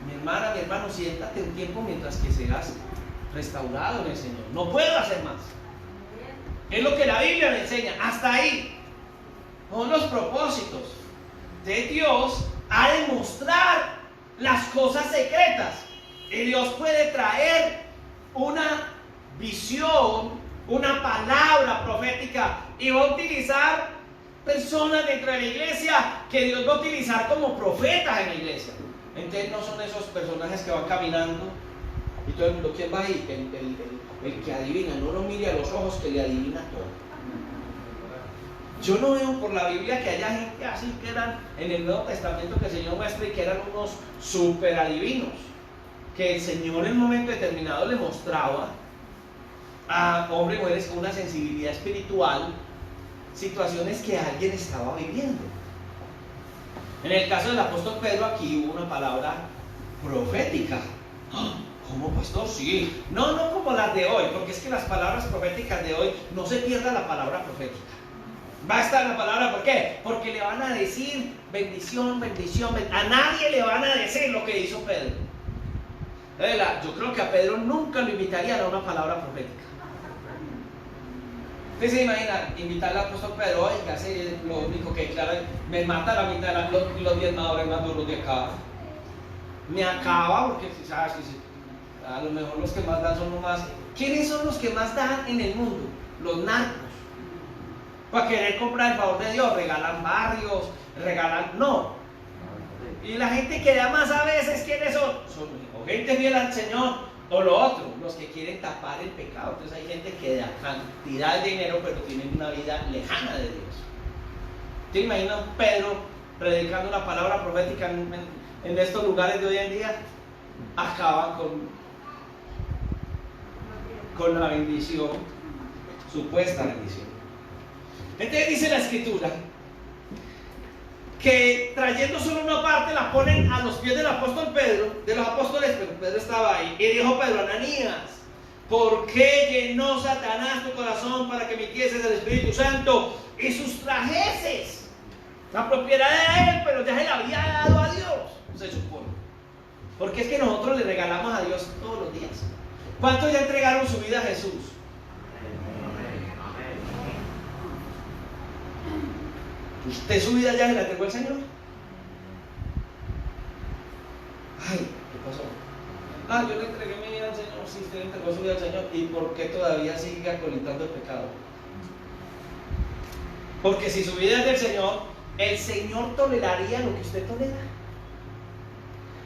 mi hermana, mi hermano, siéntate un tiempo mientras que seas restaurado en el Señor. No puedo hacer más. Es lo que la Biblia me enseña. Hasta ahí. Son los propósitos. de Dios ha de mostrar las cosas secretas. Y Dios puede traer una visión, una palabra profética, y va a utilizar personas dentro de la iglesia que Dios va a utilizar como profetas en la iglesia. Entonces no son esos personajes que van caminando y todo el mundo, ¿quién va ahí? El que adivina. No lo mire a los ojos, que le adivina todo. Yo no veo por la Biblia que haya gente así que eran en el Nuevo Testamento, que el Señor muestra y que eran unos super adivinos, que el Señor en un momento determinado le mostraba a hombres y mujeres con una sensibilidad espiritual situaciones que alguien estaba viviendo. En el caso del apóstol Pedro, aquí hubo una palabra profética. ¿Cómo, pastor? Sí. No como las de hoy, porque es que las palabras proféticas de hoy, no se pierda la palabra profética. Va a estar la palabra, ¿por qué? Porque le van a decir bendición, bendición, a nadie le van a decir lo que hizo Pedro. Yo creo que a Pedro nunca lo invitarían a una palabra profética. ¿Usted se imagina invitarle al apóstol Pedro? Oiga, sí, lo único que claro, me mata la mitad de los diezmadores más duros de acá. Me acaba, porque ¿sabes? A lo mejor los que más dan son los más. ¿Quiénes son los que más dan en el mundo? Los narcos. Para querer comprar el favor de Dios, regalan barrios, no. Y la gente que da más a veces, ¿quiénes son? Son o gente fiel al Señor o lo otro, los que quieren tapar el pecado. Entonces hay gente que da cantidad de dinero, pero tienen una vida lejana de Dios. ¿Te imaginas Pedro predicando una palabra profética en estos lugares de hoy en día? Acaban con la bendición, supuesta bendición. Entonces dice la Escritura que trayendo solo una parte la ponen a los pies del apóstol Pedro, de los apóstoles, pero Pedro estaba ahí. Y dijo Pedro: Ananías, ¿por qué llenó Satanás tu corazón para que mintieses del Espíritu Santo y sustrajeses la propiedad de él, pero ya se la había dado a Dios? Se supone. Porque es que nosotros le regalamos a Dios todos los días. ¿Cuántos ya entregaron su vida a Jesús? ¿Usted su vida ya se la entregó al Señor? Ay, ¿qué pasó? Yo le entregué mi vida al Señor. Sí, usted le entregó su vida al Señor. ¿Y por qué todavía sigue acolitando el pecado? Porque si su vida es del Señor, el Señor toleraría lo que usted tolera.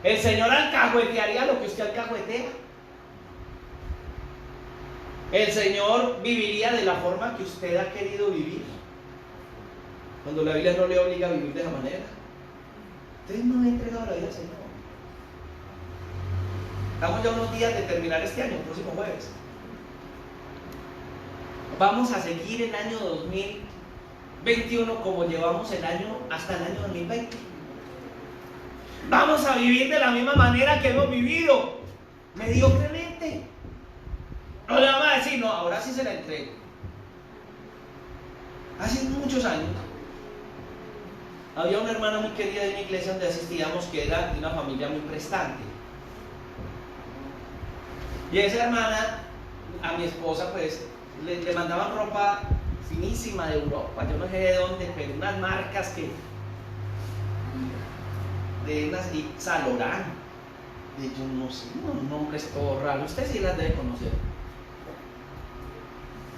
El Señor alcahuetearía lo que usted alcahuetea. El Señor viviría de la forma que usted ha querido vivir, cuando la Biblia no le obliga a vivir de esa manera. Usted no le ha entregado la vida al Señor. Estamos ya unos días de terminar este año, el próximo jueves. Vamos a seguir el año 2021 como llevamos el año hasta el año 2020. Vamos a vivir de la misma manera que hemos vivido, mediocremente. No le vamos a decir, no, ahora sí se la entrego. Hace muchos años había una hermana muy querida de una iglesia donde asistíamos, que era de una familia muy prestante. Y esa hermana, a mi esposa, pues le mandaban ropa finísima de Europa, yo no sé de dónde, pero unas marcas que de unas Saint Laurent, de yo no sé, unos nombres todo raros. Usted sí las debe conocer.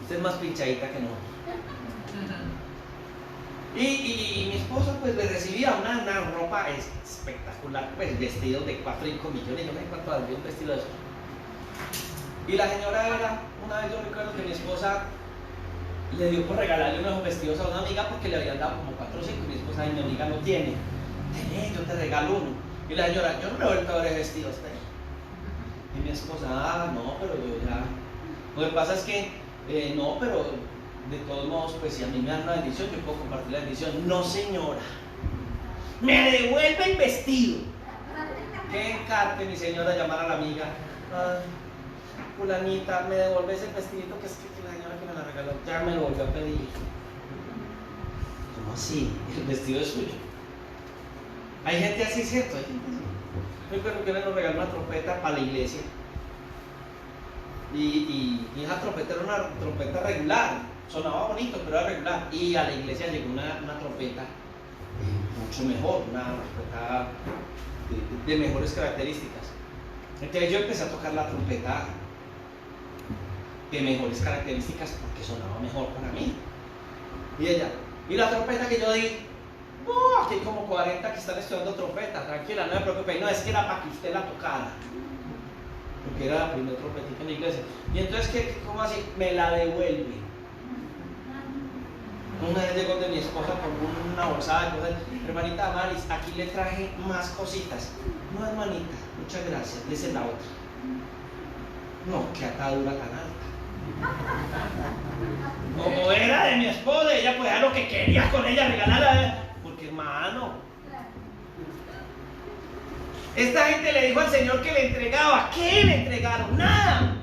Usted es más pinchadita que nosotros. Y mi esposa pues le recibía una ropa espectacular, pues vestidos de 4 o 5 millones, yo no sé cuánto valdría un vestido de eso. Y la señora era, una vez yo recuerdo que mi esposa le dio por regalarle unos vestidos a una amiga porque le habían dado como 4 o 5, y mi esposa: ay, mi amiga no tiene, yo te regalo uno. Y la señora: yo no le he vuelto a ver vestido a usted. Y mi esposa: no, pero yo ya, lo que pasa es que no, pero de todos modos, pues si a mí me dan una bendición, yo puedo compartir la bendición. No, señora, me devuelve el vestido. Qué encarte, mi señora, llamar a la amiga: ay, fulanita, me devuelve ese vestidito que es que la señora que me la regaló ya me lo volvió a pedir. ¿Cómo así? El vestido es suyo. Hay gente así, ¿cierto? Hay gente así. Recuerdo que nos regaló una trompeta para la iglesia. Y esa trompeta era una trompeta regular. Sonaba bonito, pero era regular. Y a la iglesia llegó una trompeta mucho mejor, una trompeta de mejores características. Entonces yo empecé a tocar la trompeta de mejores características porque sonaba mejor para mí. Y ella, y la trompeta que yo di, aquí hay como 40 que están estudiando trompeta, tranquila, no me preocupe, no, es que era para que usted la tocara, porque era la primera trompetita en la iglesia. Y entonces, ¿cómo así? Me la devuelve. Una vez llegó de mi esposa con una bolsada de cosas, hermanita Maris, aquí le traje más cositas. No, hermanita, muchas gracias, dese la otra. No, qué atadura tan alta. Como era de mi esposa, ella podía lo que quería con ella, regalarla. Porque hermano, esta gente le dijo al Señor que le entregaba. ¿Qué le entregaron? Nada.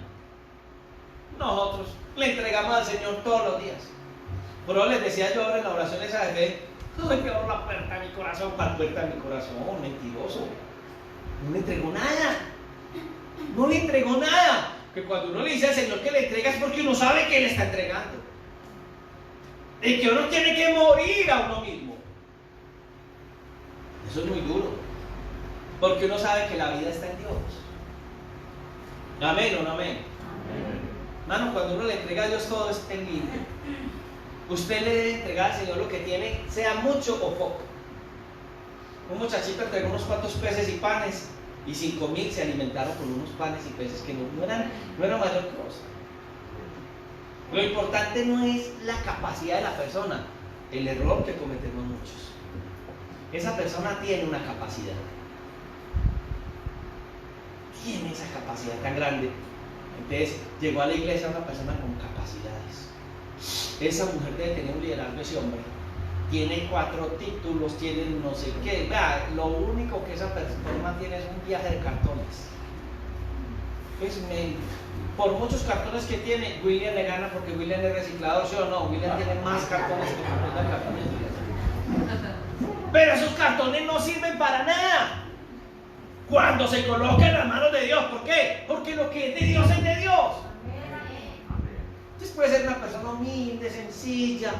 Nosotros le entregamos al Señor todos los días. Por eso les decía yo ahora en la oración esa de fe, ay, que abro la puerta de mi corazón, para la puerta de mi corazón, mentiroso. No le entregó nada. No le entregó nada. Que cuando uno le dice al Señor que le entrega es porque uno sabe que le está entregando. Y que uno tiene que morir a uno mismo. Eso es muy duro. Porque uno sabe que la vida está en Dios. Amén o no amén. Hermano, cuando uno le entrega a Dios todo es en libre. Usted le debe entregar al Señor lo que tiene, sea mucho o poco. Un muchachito entregó unos cuantos peces y panes y 5,000 se alimentaron con unos panes y peces que no eran mayor cosa. Lo importante no es la capacidad de la persona, el error que cometemos muchos. Esa persona tiene una capacidad. Tiene esa capacidad tan grande. Entonces llegó a la iglesia una persona con capacidades. Esa mujer debe tener un liderazgo, ese hombre. Tiene 4 títulos, tiene no sé qué. Vea, lo único que esa persona tiene es un viaje de cartones. Por muchos cartones que tiene, William le gana porque William es reciclador, ¿sí o no? William tiene más cartones que cartones. Pero esos cartones no sirven para nada cuando se colocan en las manos de Dios. ¿Por qué? Porque lo que es de Dios es de Dios. Entonces puede ser una persona humilde, sencilla,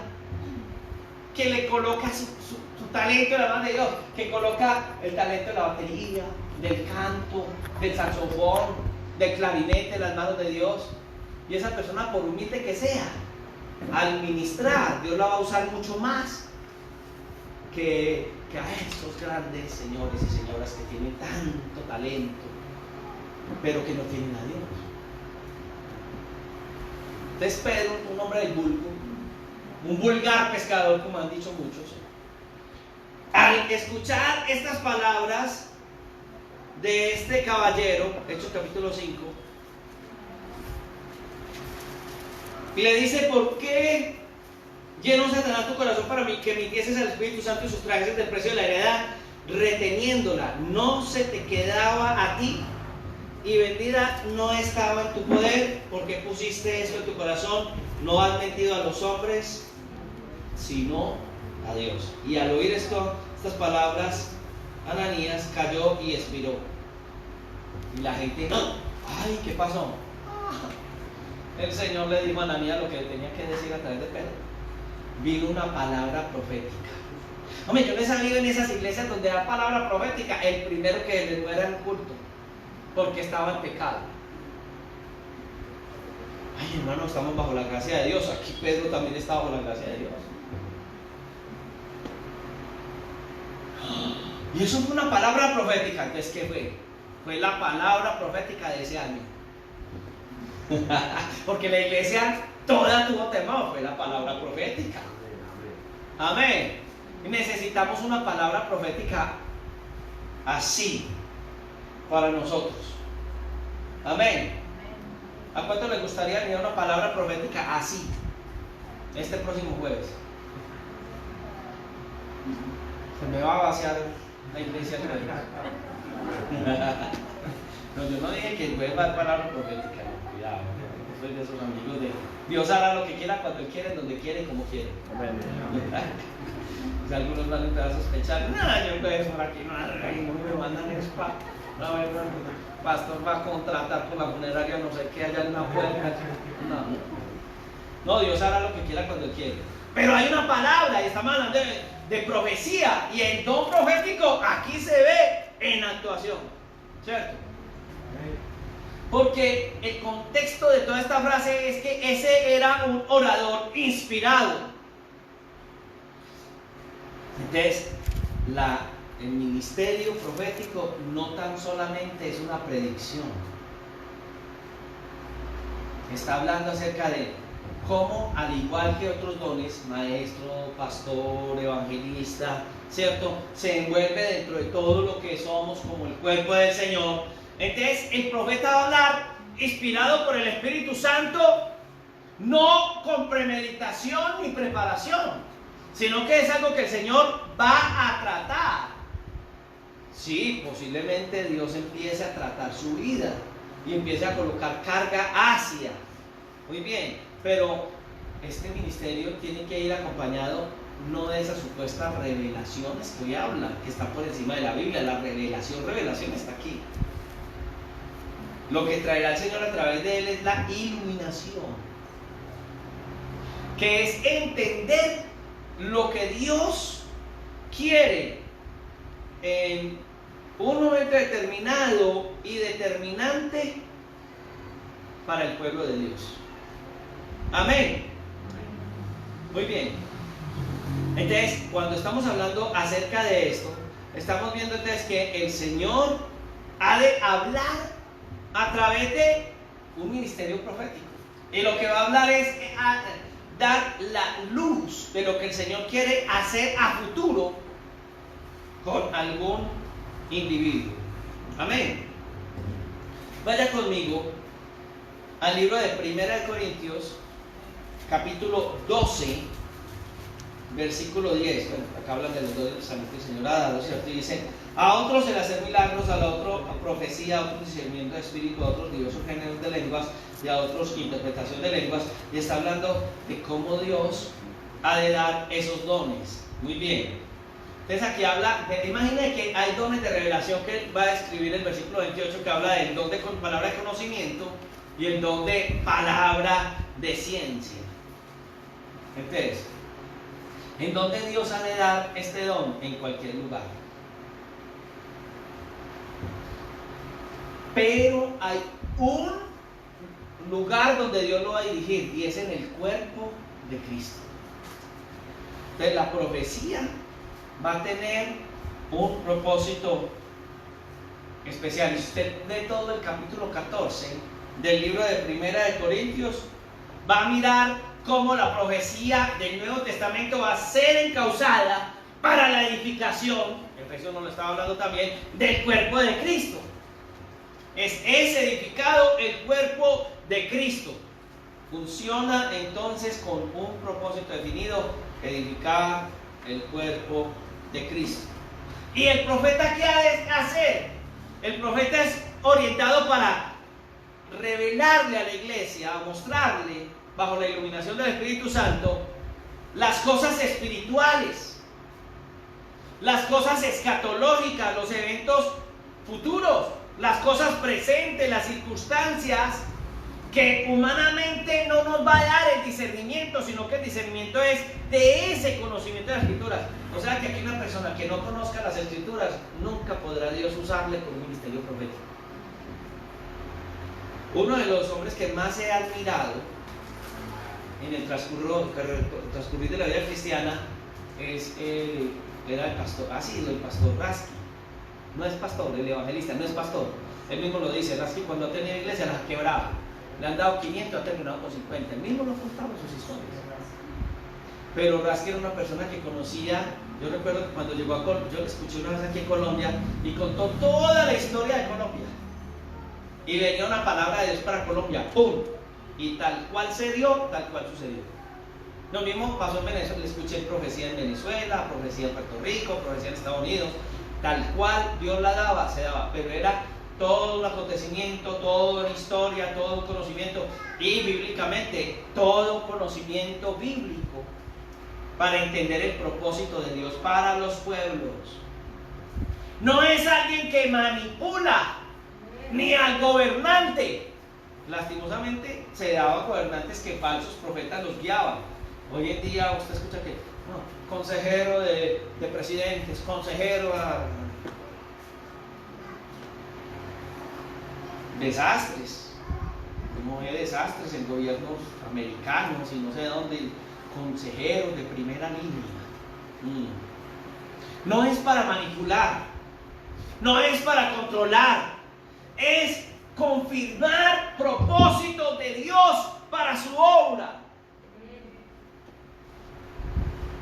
que le coloca su talento en la mano de Dios, que coloca el talento de la batería, del canto, del saxofón, del clarinete en las manos de Dios. Y esa persona, por humilde que sea, al ministrar, Dios la va a usar mucho más que a estos grandes señores y señoras que tienen tanto talento, pero que no tienen a Dios. Entonces Pedro, un hombre del vulgo, un vulgar pescador, como han dicho muchos, al escuchar estas palabras de este caballero, Hechos capítulo 5, y le dice: ¿por qué llenó Satanás tu corazón para mí que mintieses al Espíritu Santo y sustrajeses del precio de la heredad, reteniéndola? No se te quedaba a ti, y vendida no estaba en tu poder. Porque pusiste esto en tu corazón, no has mentido a los hombres, sino a Dios. Y al oír estas palabras, Ananías cayó y expiró. Y la gente, ay, ¿qué pasó? El Señor le dijo a Ananías lo que le tenía que decir a través de Pedro. Vino una palabra profética. Hombre, yo no he sabido en esas iglesias donde da palabra profética, el primero que les era el culto, porque estaba en pecado. Ay, hermano, estamos bajo la gracia de Dios. Aquí Pedro también está bajo la gracia de Dios. Y eso fue una palabra profética. Entonces, ¿qué fue? Fue la palabra profética de ese año. Porque la iglesia toda tuvo temor, fue la palabra profética. Amén. Y necesitamos una palabra profética así para nosotros. Amén. ¿A cuánto les gustaría tener una palabra profética así este próximo jueves? Se me va a vaciar la iglesia. No, yo no dije que el jueves va a dar palabra profética. No, cuidado, no soy de esos amigos de Dios hará lo que quiera, cuando Él quiere, donde quiere, como quiere. Si algunos van a empezar a sospechar, no, yo jueves por aquí no me mandan el spa. No, el pastor va a contratar por la funeraria, no sé qué, allá en una puerta. No, Dios hará lo que quiera cuando Él quiere. Pero hay una palabra, y estamos hablando de profecía y el don profético aquí se ve en actuación, ¿cierto? Porque el contexto de toda esta frase es que ese era un orador inspirado. Entonces, el ministerio profético no tan solamente es una predicción. Está hablando acerca de cómo, al igual que otros dones, maestro, pastor, evangelista, ¿cierto?, se envuelve dentro de todo lo que somos como el cuerpo del Señor. Entonces el profeta va a hablar inspirado por el Espíritu Santo, no con premeditación ni preparación, sino que es algo que el Señor va a tratar. Sí, posiblemente Dios empiece a tratar su vida y empiece a colocar carga hacia. Muy bien, pero este ministerio tiene que ir acompañado no de esas supuestas revelaciones que hoy hablan, que están por encima de la Biblia. La revelación está aquí. Lo que traerá el Señor a través de él es la iluminación, que es entender lo que Dios quiere en un momento determinado y determinante para el pueblo de Dios. Amén. Muy bien. Entonces, cuando estamos hablando acerca de esto, estamos viendo entonces que el Señor ha de hablar a través de un ministerio profético. Y lo que va a hablar es dar la luz de lo que el Señor quiere hacer a futuro con algún individuo. Amén. Vaya conmigo al libro de 1 Corintios, capítulo 12, versículo 10. Bueno, acá hablan de los dones que el Señor ha dado, ¿cierto? Y dice: a otros el hacer milagros, a otro profecía, a otros discernimiento de espíritu, a otros diversos géneros de lenguas, y a otros interpretación de lenguas. Y está hablando de cómo Dios ha de dar esos dones. Muy bien. Entonces aquí habla, imaginen que hay dones de revelación que va a escribir el versículo 28, que habla del don de palabra de conocimiento y el don de palabra de ciencia. Entonces, ¿en dónde Dios ha de dar este don? En cualquier lugar. Pero hay un lugar donde Dios lo va a dirigir, y es en el cuerpo de Cristo. Entonces la profecía va a tener un propósito especial. Y usted lee todo el capítulo 14 del libro de 1 Corintios, va a mirar cómo la profecía del Nuevo Testamento va a ser encauzada para la edificación, Efesios nos lo estaba hablando también, del cuerpo de Cristo. Es edificado el cuerpo de Cristo. Funciona entonces con un propósito definido: edificar el cuerpo de Cristo. ¿Y el profeta qué ha de hacer? El profeta es orientado para revelarle a la iglesia, a mostrarle, bajo la iluminación del Espíritu Santo, las cosas espirituales, las cosas escatológicas, los eventos futuros, las cosas presentes, las circunstancias que humanamente no nos va a dar el discernimiento, sino que el discernimiento es de ese conocimiento de las Escrituras. O sea que aquí una persona que no conozca las Escrituras, nunca podrá Dios usarle con un ministerio profético. Uno de los hombres que más he admirado en el transcurrir de la vida cristiana era el pastor, ha sido el pastor Rasky. No es pastor, el evangelista no es pastor. Él mismo lo dice: Rasky, cuando ha tenido iglesia las ha quebrado. Le han dado 500, ha terminado con 50. Él mismo no contaba sus historias. Pero Rasky era una persona que conocía. Yo recuerdo que cuando llegó a Colombia, yo le escuché una vez aquí en Colombia y contó toda la historia de Colombia. Y venía una palabra de Dios para Colombia, ¡pum! Y tal cual se dio, tal cual sucedió. Lo mismo pasó en Venezuela. Le escuché profecía en Venezuela, profecía en Puerto Rico, profecía en Estados Unidos. Tal cual Dios la daba, se daba. Pero era todo un acontecimiento, toda una historia, todo un conocimiento. Y bíblicamente, todo conocimiento bíblico para entender el propósito de Dios para los pueblos. No es alguien que manipula, ni al gobernante. Lastimosamente se daba a gobernantes que falsos profetas los guiaban. Hoy en día usted escucha que, no, consejero de presidentes, consejero a desastres, como hay desastres en gobiernos americanos y no sé dónde, consejeros de primera línea. No es para manipular, no es para controlar, es confirmar propósitos de Dios para su obra.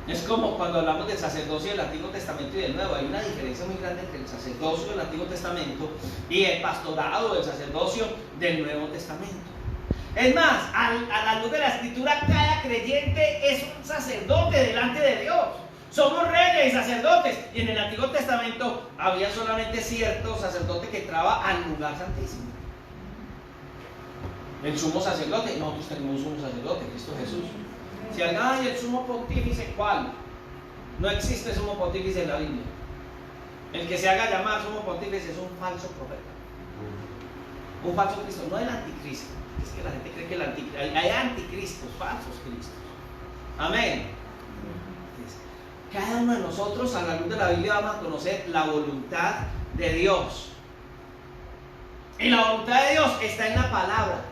Es como cuando hablamos del sacerdocio del Antiguo Testamento y del Nuevo. Hay una diferencia muy grande entre el sacerdocio del Antiguo Testamento y el pastorado del sacerdocio del Nuevo Testamento. Es más, a la luz de la Escritura, cada creyente es un sacerdote delante de Dios. Somos reyes y sacerdotes. Y en el Antiguo Testamento había solamente cierto sacerdote que entraba al lugar santísimo. El sumo sacerdote. Nosotros tenemos un sumo sacerdote, Cristo Jesús. Si alguien, ay, el sumo pontífice, ¿cuál? No existe sumo pontífice en la Biblia. El que se haga llamar sumo pontífice es un falso profeta, un falso Cristo, no el anticristo. Es que la gente cree que hay anticristos, falsos cristos. Amén. Cada uno de nosotros, a la luz de la Biblia, vamos a conocer la voluntad de Dios. Y la voluntad de Dios está en la palabra.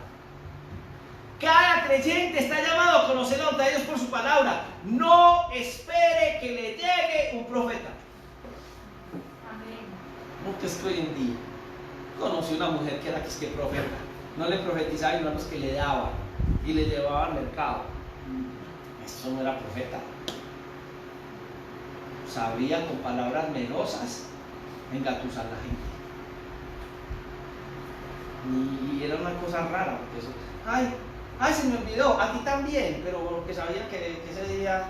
Cada creyente está llamado a conocer la voluntad de Dios por su palabra. No espere que le llegue un profeta. Amén. Porque es que hoy en día conocí una mujer que era que profeta. No le profetizaba, sino a los que le daban y le llevaba al mercado. Eso no era profeta. Sabía con palabras melosas engatusar a la gente. Y era una cosa rara, porque eso, ay, se me olvidó, a ti también, pero porque sabía que ese día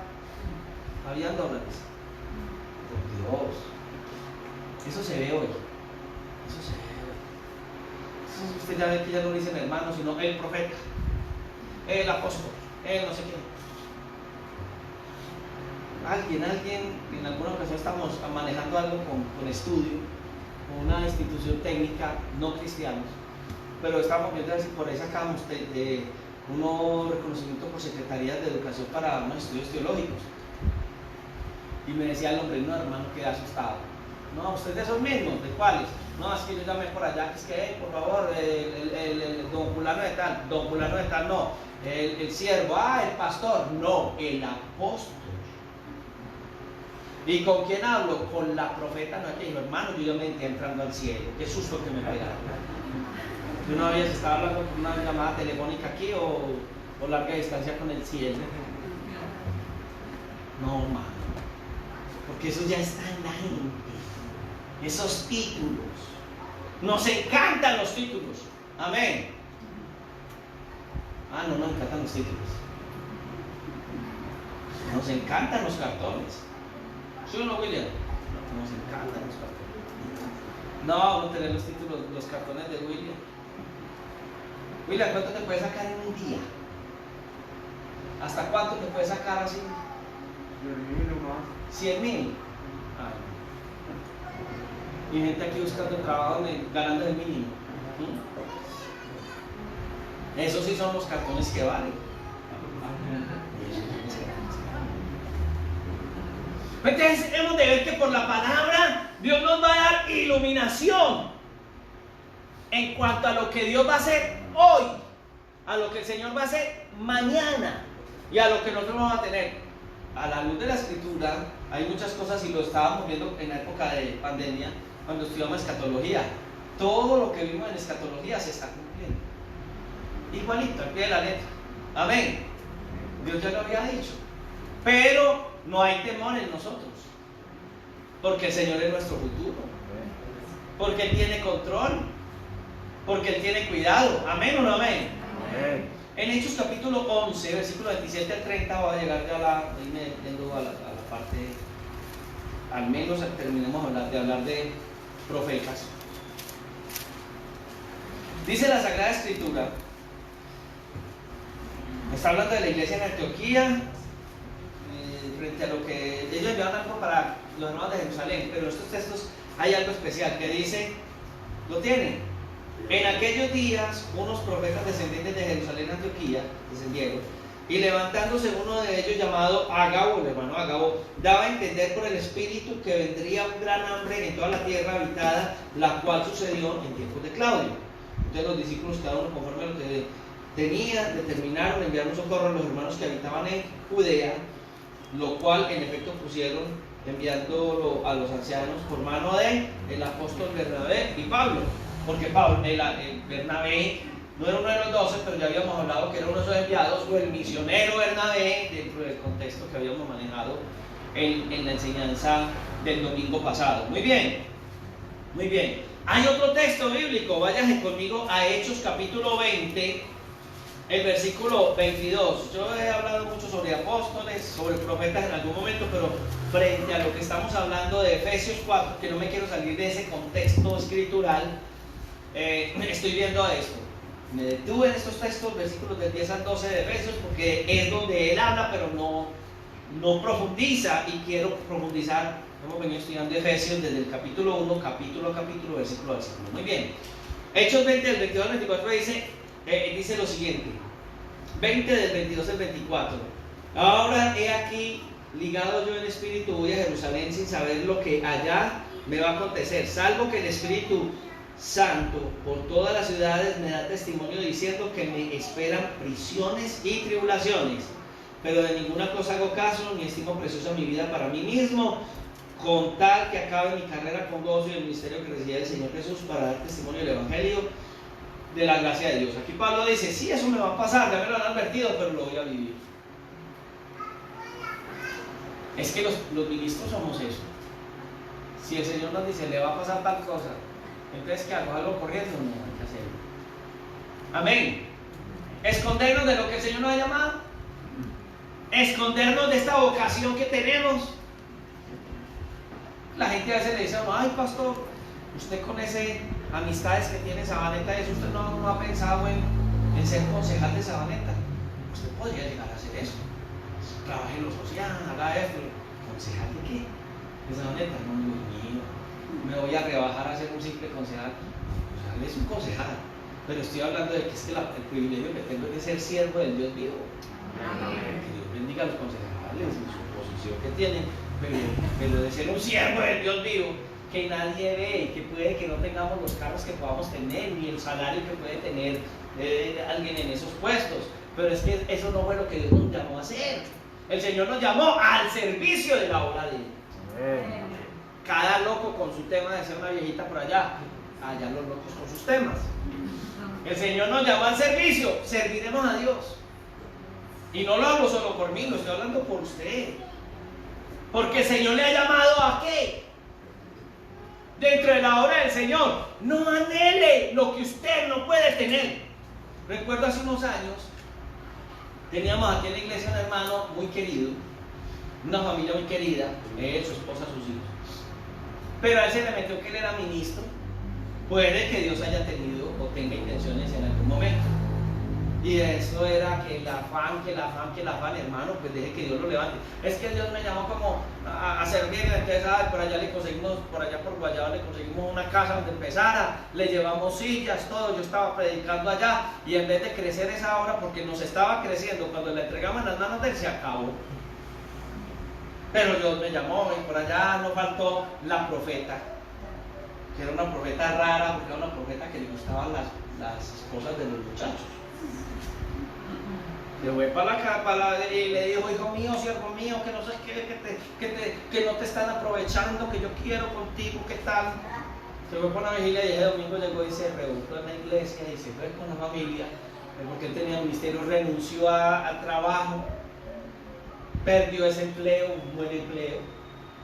habían dólares. Por Dios, eso se ve hoy. Eso se ve hoy. Usted ya ve que ya no dicen hermano, sino el profeta, el apóstol, el no sé qué. Alguien, en alguna ocasión estamos manejando algo con estudio, con una institución técnica, no cristianos, pero estábamos viendo si por ahí sacamos de unos reconocimientos por secretarías de educación para unos estudios teológicos. Y me decía el hombre, no hermano, quedé asustado. No, usted de esos mismos, ¿de cuáles? No, es que yo llamé por allá, que es que, por favor, el don fulano de tal, no, el siervo, el pastor, no, el apóstol. ¿Y con quién hablo? Con la profeta, no, que dijo, hermano, yo me metí entrando al cielo, qué susto que me pegaron. Yo no había estado hablando con una llamada telefónica aquí o larga distancia con el cielo. No, hermano, porque eso ya está en la gente. Esos títulos. Nos encantan los títulos. Amén. No nos encantan los títulos. Nos encantan los cartones. ¿Sí o no, William? Nos encantan los cartones. No, vamos a tener los títulos, los cartones de William. William, ¿cuánto te puedes sacar en un día? ¿Hasta cuánto te puedes sacar así? 100,000. Y gente aquí buscando trabajo ganando el mínimo. Esos sí son los cartones que valen. Entonces hemos de ver que por la palabra Dios nos va a dar iluminación en cuanto a lo que Dios va a hacer hoy, a lo que el Señor va a hacer mañana y a lo que nosotros vamos a tener. A la luz de la Escritura hay muchas cosas y lo estábamos viendo en la época de pandemia cuando estudiamos escatología. Todo lo que vimos en escatología se está cumpliendo. Igualito, al pie de la letra. Amén. Dios ya lo había dicho. Pero no hay temor en nosotros. Porque el Señor es nuestro futuro. Porque Él tiene control. Porque Él tiene cuidado. Amén o no amén. Amén. En Hechos capítulo 11, versículo 27 al 30, va a llegar ya a la parte, al menos terminemos de hablar de profetas. Dice la Sagrada Escritura, está hablando de la iglesia en Antioquía, frente a lo que ellos enviaron algo para los hermanos de Jerusalén, pero en estos textos hay algo especial que dice, ¿lo tienen? En aquellos días, unos profetas descendientes de Jerusalén, Antioquía, descendieron, Y levantándose uno de ellos llamado Agabo, el hermano Agabo, daba a entender por el Espíritu que vendría un gran hambre en toda la tierra habitada, la cual sucedió en tiempos de Claudio. Entonces los discípulos, cada uno conforme a lo que tenía, determinaron enviar un socorro a los hermanos que habitaban en Judea, lo cual en efecto pusieron, enviándolo a los ancianos por mano de el apóstol Bernabé y Pablo. Porque Pablo, el Bernabé no era uno de los 12, pero ya habíamos hablado que era uno de esos enviados, o el misionero Bernabé, dentro del contexto que habíamos manejado en la enseñanza del domingo pasado. Muy bien, muy bien. Hay otro texto bíblico, váyanse conmigo a Hechos capítulo 20, el versículo 22. Yo he hablado mucho sobre apóstoles, sobre profetas en algún momento, pero frente a lo que estamos hablando de Efesios 4, que no me quiero salir de ese contexto escritural, estoy viendo esto. Me detuve en estos textos, versículos del 10 al 12 de Efesios, porque es donde él habla, pero no profundiza, y quiero profundizar. Hemos venido estudiando Efesios desde el capítulo 1, capítulo a capítulo, versículo a versículo. Muy bien. Hechos 20, del 22 al 24 dice lo siguiente. 20 del 22 al 24. Ahora he aquí, ligado yo en espíritu, voy a Jerusalén sin saber lo que allá me va a acontecer, salvo que el Espíritu Santo por todas las ciudades me da testimonio diciendo que me esperan prisiones y tribulaciones, pero de ninguna cosa hago caso, ni estimo preciosa mi vida para mí mismo, con tal que acabe mi carrera con gozo y el ministerio que recibí del Señor Jesús para dar testimonio del Evangelio de la gracia de Dios. Aquí Pablo dice, sí, eso me va a pasar, ya me lo han advertido, pero lo voy a vivir. Es que los ministros somos eso. Si el Señor nos dice, le va a pasar tal cosa, entonces, ¿qué hago? ¿Algo corriendo? No, hay que hacerlo. Amén. Escondernos de lo que el Señor nos ha llamado. Escondernos de esta vocación que tenemos. La gente a veces le dice, ay pastor, usted con esas amistades que tiene Sabaneta, eso usted no ha pensado en ser concejal de Sabaneta. Usted podría llegar a hacer eso. Trabaje en lo social, haga esto. ¿Concejal de qué? De Sabaneta, no, Dios mío. Me voy a rebajar a ser un simple concejal. Concejal es un concejal, pero estoy hablando de que es que el privilegio que tengo es de ser siervo del Dios vivo. Que Dios bendiga a los concejales en su posición que tienen, pero de ser un siervo del Dios vivo, que nadie ve, y que puede que no tengamos los carros que podamos tener, ni el salario que puede tener alguien en esos puestos, pero es que eso no fue lo que Dios nos llamó a hacer. El Señor nos llamó al servicio de la obra de Él. Cada loco con su tema de ser una viejita por allá, allá los locos con sus temas. El Señor nos llamó al servicio, serviremos a Dios. Y no lo hablo solo por mí, lo estoy hablando por usted. Porque el Señor le ha llamado ¿a qué? Dentro de la obra del Señor. No anhele lo que usted no puede tener. Recuerdo hace unos años, teníamos aquí en la iglesia un hermano muy querido, una familia muy querida, él, su esposa, sus hijos. Pero a él se le metió que él era ministro. Puede que Dios haya tenido o tenga intenciones en algún momento. Y eso era que el afán, hermano, pues deje que Dios lo levante. Es que Dios me llamó como a servirle, entonces por allá le conseguimos, por allá por Guayaba le conseguimos una casa donde empezara, le llevamos sillas, todo, yo estaba predicando allá, y en vez de crecer esa obra, porque nos estaba creciendo, cuando la entregamos en las manos de él, se acabó. Pero Dios me llamó, y por allá no faltó la profeta, que era una profeta rara, porque era una profeta que le gustaban las esposas de los muchachos. Le fue y le dijo, hijo mío, siervo mío, que no sé que no te están aprovechando, que yo quiero contigo, ¿qué tal? Se fue por la vigilia y ese domingo llegó y se reunió en la iglesia y se fue con la familia, porque él tenía ministerio, renunció al trabajo, perdió ese empleo, un buen empleo,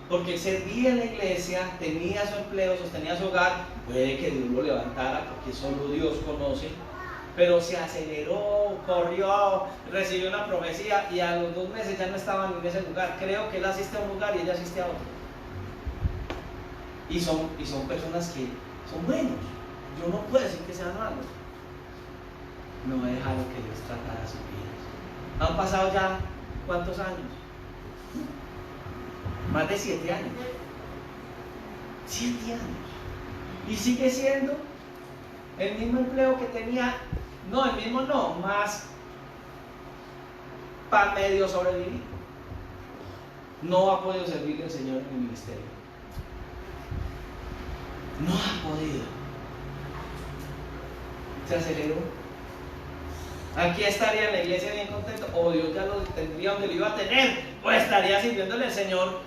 porque él servía en la iglesia, tenía su empleo, sostenía su hogar. Puede que Dios lo levantara, porque solo Dios conoce. Pero se aceleró, corrió, recibió una profecía y a los 2 meses ya no estaban en ese lugar. Creo que él asiste a un lugar y ella asiste a otro. Y son personas que son buenos. Yo no puedo decir que sean malos. No he dejado que Dios tratara sus vidas. Han pasado ya, ¿cuántos años? Más de 7 años. 7 años. Y sigue siendo el mismo empleo que tenía. No, el mismo no, más para medio sobrevivir. No ha podido servirle al Señor en el ministerio. No ha podido. Se aceleró. Aquí estaría en la iglesia bien contento, o Dios ya lo tendría donde lo iba a tener, o estaría sirviéndole al Señor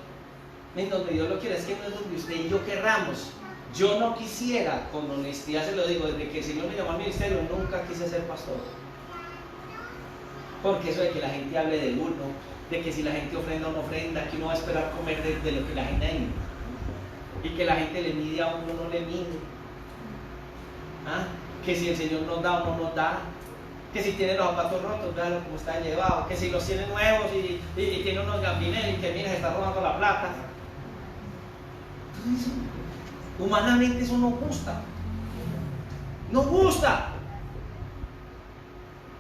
en donde Dios lo quiere. Es que no es donde usted y yo querramos. Yo no quisiera, con honestidad se lo digo, desde que el Señor me llamó al ministerio, nunca quise ser pastor. Porque eso de que la gente hable de uno, de que si la gente ofrenda o no ofrenda, que uno va a esperar comer de lo que la gente hay, y que la gente le mide a uno, no le mide. ¿Ah? Que si el Señor nos da o no nos da, que si tiene los zapatos rotos, véalo como está llevado, que si los tiene nuevos y tiene unos gambineros y que mira, se está robando la plata. Entonces, humanamente eso no gusta. No gusta.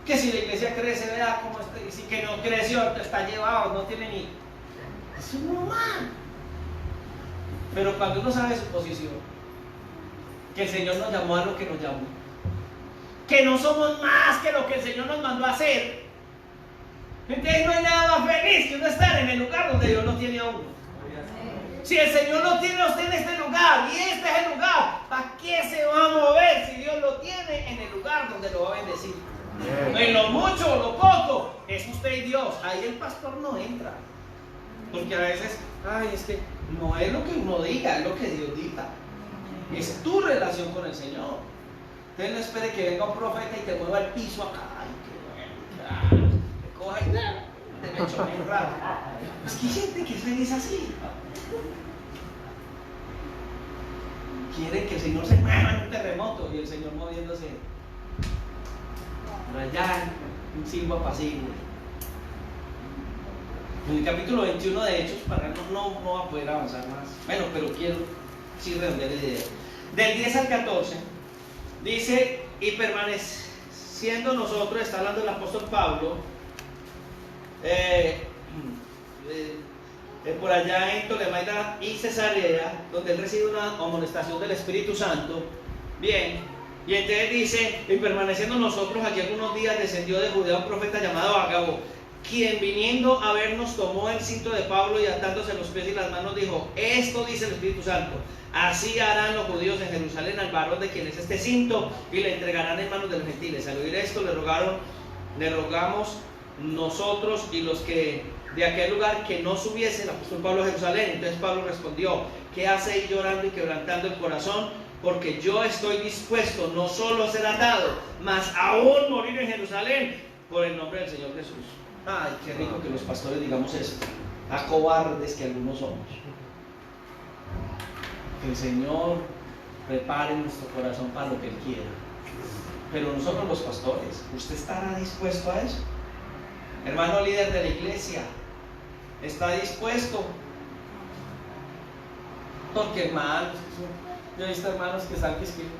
Que si la iglesia crece, vea cómo está, y si que no creció, está llevado, no tiene ni. Eso es normal. Pero cuando uno sabe su posición, que el Señor nos llamó a lo que nos llamó, que no somos más que lo que el Señor nos mandó a hacer, entonces no hay nada más feliz que uno estar en el lugar donde Dios lo tiene a uno. Si el Señor lo tiene a usted en este lugar, y este es el lugar, ¿para qué se va a mover si Dios lo tiene en el lugar donde lo va a bendecir? En lo mucho o lo poco, es usted y Dios. Ahí el pastor no entra. Porque a veces, es que no es lo que uno diga, es lo que Dios dicta. Es tu relación con el Señor. Entonces no espere que venga un profeta y te mueva el piso acá. Ay, qué bueno, te coja y te me echo bien raro. Es que hay gente que es feliz así. Quiere que el Señor se mueva en un terremoto y el Señor moviéndose por allá, un silbo apacible. En el capítulo 21 de Hechos, para no va a poder avanzar más. Bueno, pero quiero sí redondear la idea. Del 10 al 14, dice, y permaneciendo nosotros, está hablando el apóstol Pablo, por allá en Ptolemaida y Cesarea, donde él recibe una amonestación del Espíritu Santo. Bien, y entonces dice, y permaneciendo nosotros aquí algunos días, descendió de Judea un profeta llamado Ágabo, quien viniendo a vernos tomó el cinto de Pablo y atándose los pies y las manos dijo, esto dice el Espíritu Santo, así harán los judíos en Jerusalén al varón de quien es este cinto y le entregarán en manos de los gentiles. Al oír esto le rogamos nosotros y los que de aquel lugar que no subiese el apóstol Pablo a Jerusalén. Entonces Pablo respondió, ¿qué hacéis llorando y quebrantando el corazón? Porque yo estoy dispuesto no solo a ser atado, mas aún morir en Jerusalén por el nombre del Señor Jesús. Ay, qué rico que los pastores digamos esto, a cobardes que algunos somos. Que el Señor prepare nuestro corazón para lo que Él quiera. Pero nosotros los pastores, ¿usted estará dispuesto a eso? Hermano líder de la iglesia, ¿está dispuesto? Porque hermanos, yo he visto hermanos que están que escriben.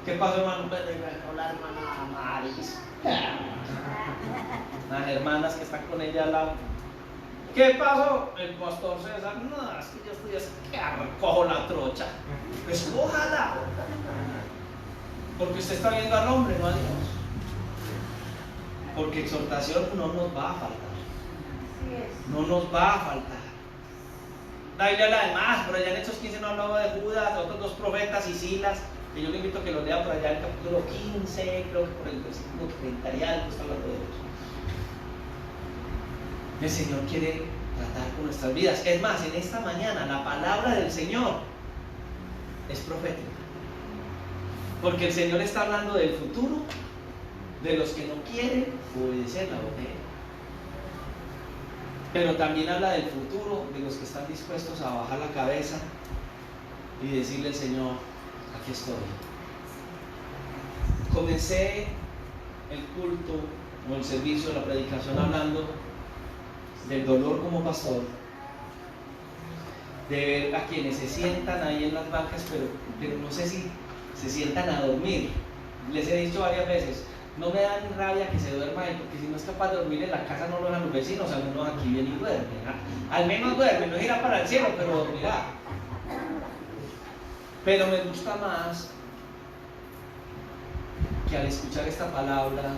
¿Qué pasó, hermano? La hermana Maris. Las hermanas que están con ella al lado. ¿Qué pasó? El pastor César, no, es que yo estoy así, que cojo la trocha. Pues ojalá. Porque usted está viendo al hombre, no a Dios. Porque exhortación no nos va a faltar. No nos va a faltar. La Biblia habla de más, por allá en Hechos 15 no hablaba de Judas, de otros dos profetas y Silas, que yo le invito a que lo lea por allá en el capítulo 15, creo que por el versículo 30 y algo está hablando de eso. El Señor quiere tratar con nuestras vidas. Es más, en esta mañana la palabra del Señor es profética. Porque el Señor está hablando del futuro de los que no quieren obedecer la voz de Él. Pero también habla del futuro de los que están dispuestos a bajar la cabeza y decirle al Señor, aquí estoy. Comencé el culto o el servicio, la predicación hablando del dolor como pastor, de ver a quienes se sientan ahí en las bancas, pero no sé si se sientan a dormir. Les he dicho varias veces, no me da ni rabia que se duerma ahí, porque si no es capaz de dormir en la casa no lo dejan los vecinos, al menos aquí viene y duerme. Al menos duerme, no irá para el cielo, pero dormirá. Pero me gusta más que al escuchar esta palabra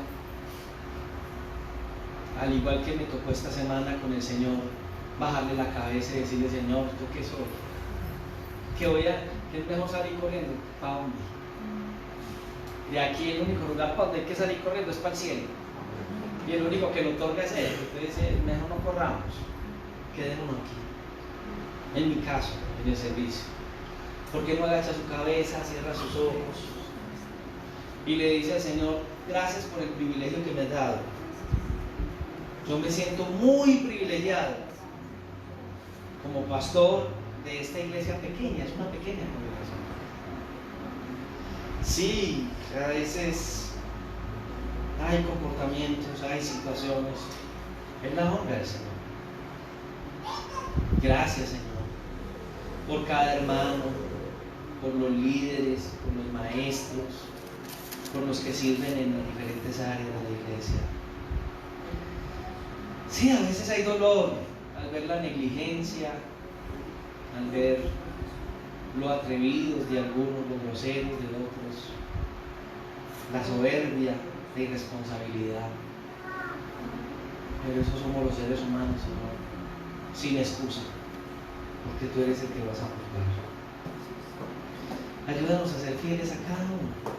al igual que me tocó esta semana con el Señor, bajarle la cabeza y decirle: Señor, ¿yo qué soy? ¿Que es mejor salir corriendo? ¿Para dónde? De aquí el único lugar para donde hay que salir corriendo es para el cielo. Y el único que lo otorga es Él. Entonces, mejor no corramos, quedémonos aquí. En mi caso, en el servicio. ¿Por qué no agacha su cabeza, cierra sus ojos y le dice al Señor: gracias por el privilegio que me has dado? Yo me siento muy privilegiado como pastor de esta iglesia pequeña. Es una pequeña congregación. Sí, a veces hay comportamientos, hay situaciones. Es la honra del Señor. Gracias, Señor, por cada hermano, por los líderes, por los maestros, por los que sirven en las diferentes áreas de la iglesia. Sí, a veces hay dolor al ver la negligencia, al ver lo atrevidos de algunos, lo groseros de otros, la soberbia, la irresponsabilidad. Pero eso somos los seres humanos, Señor, sin excusa, porque tú eres el que vas a juzgar. Ayúdanos a ser fieles a cada uno.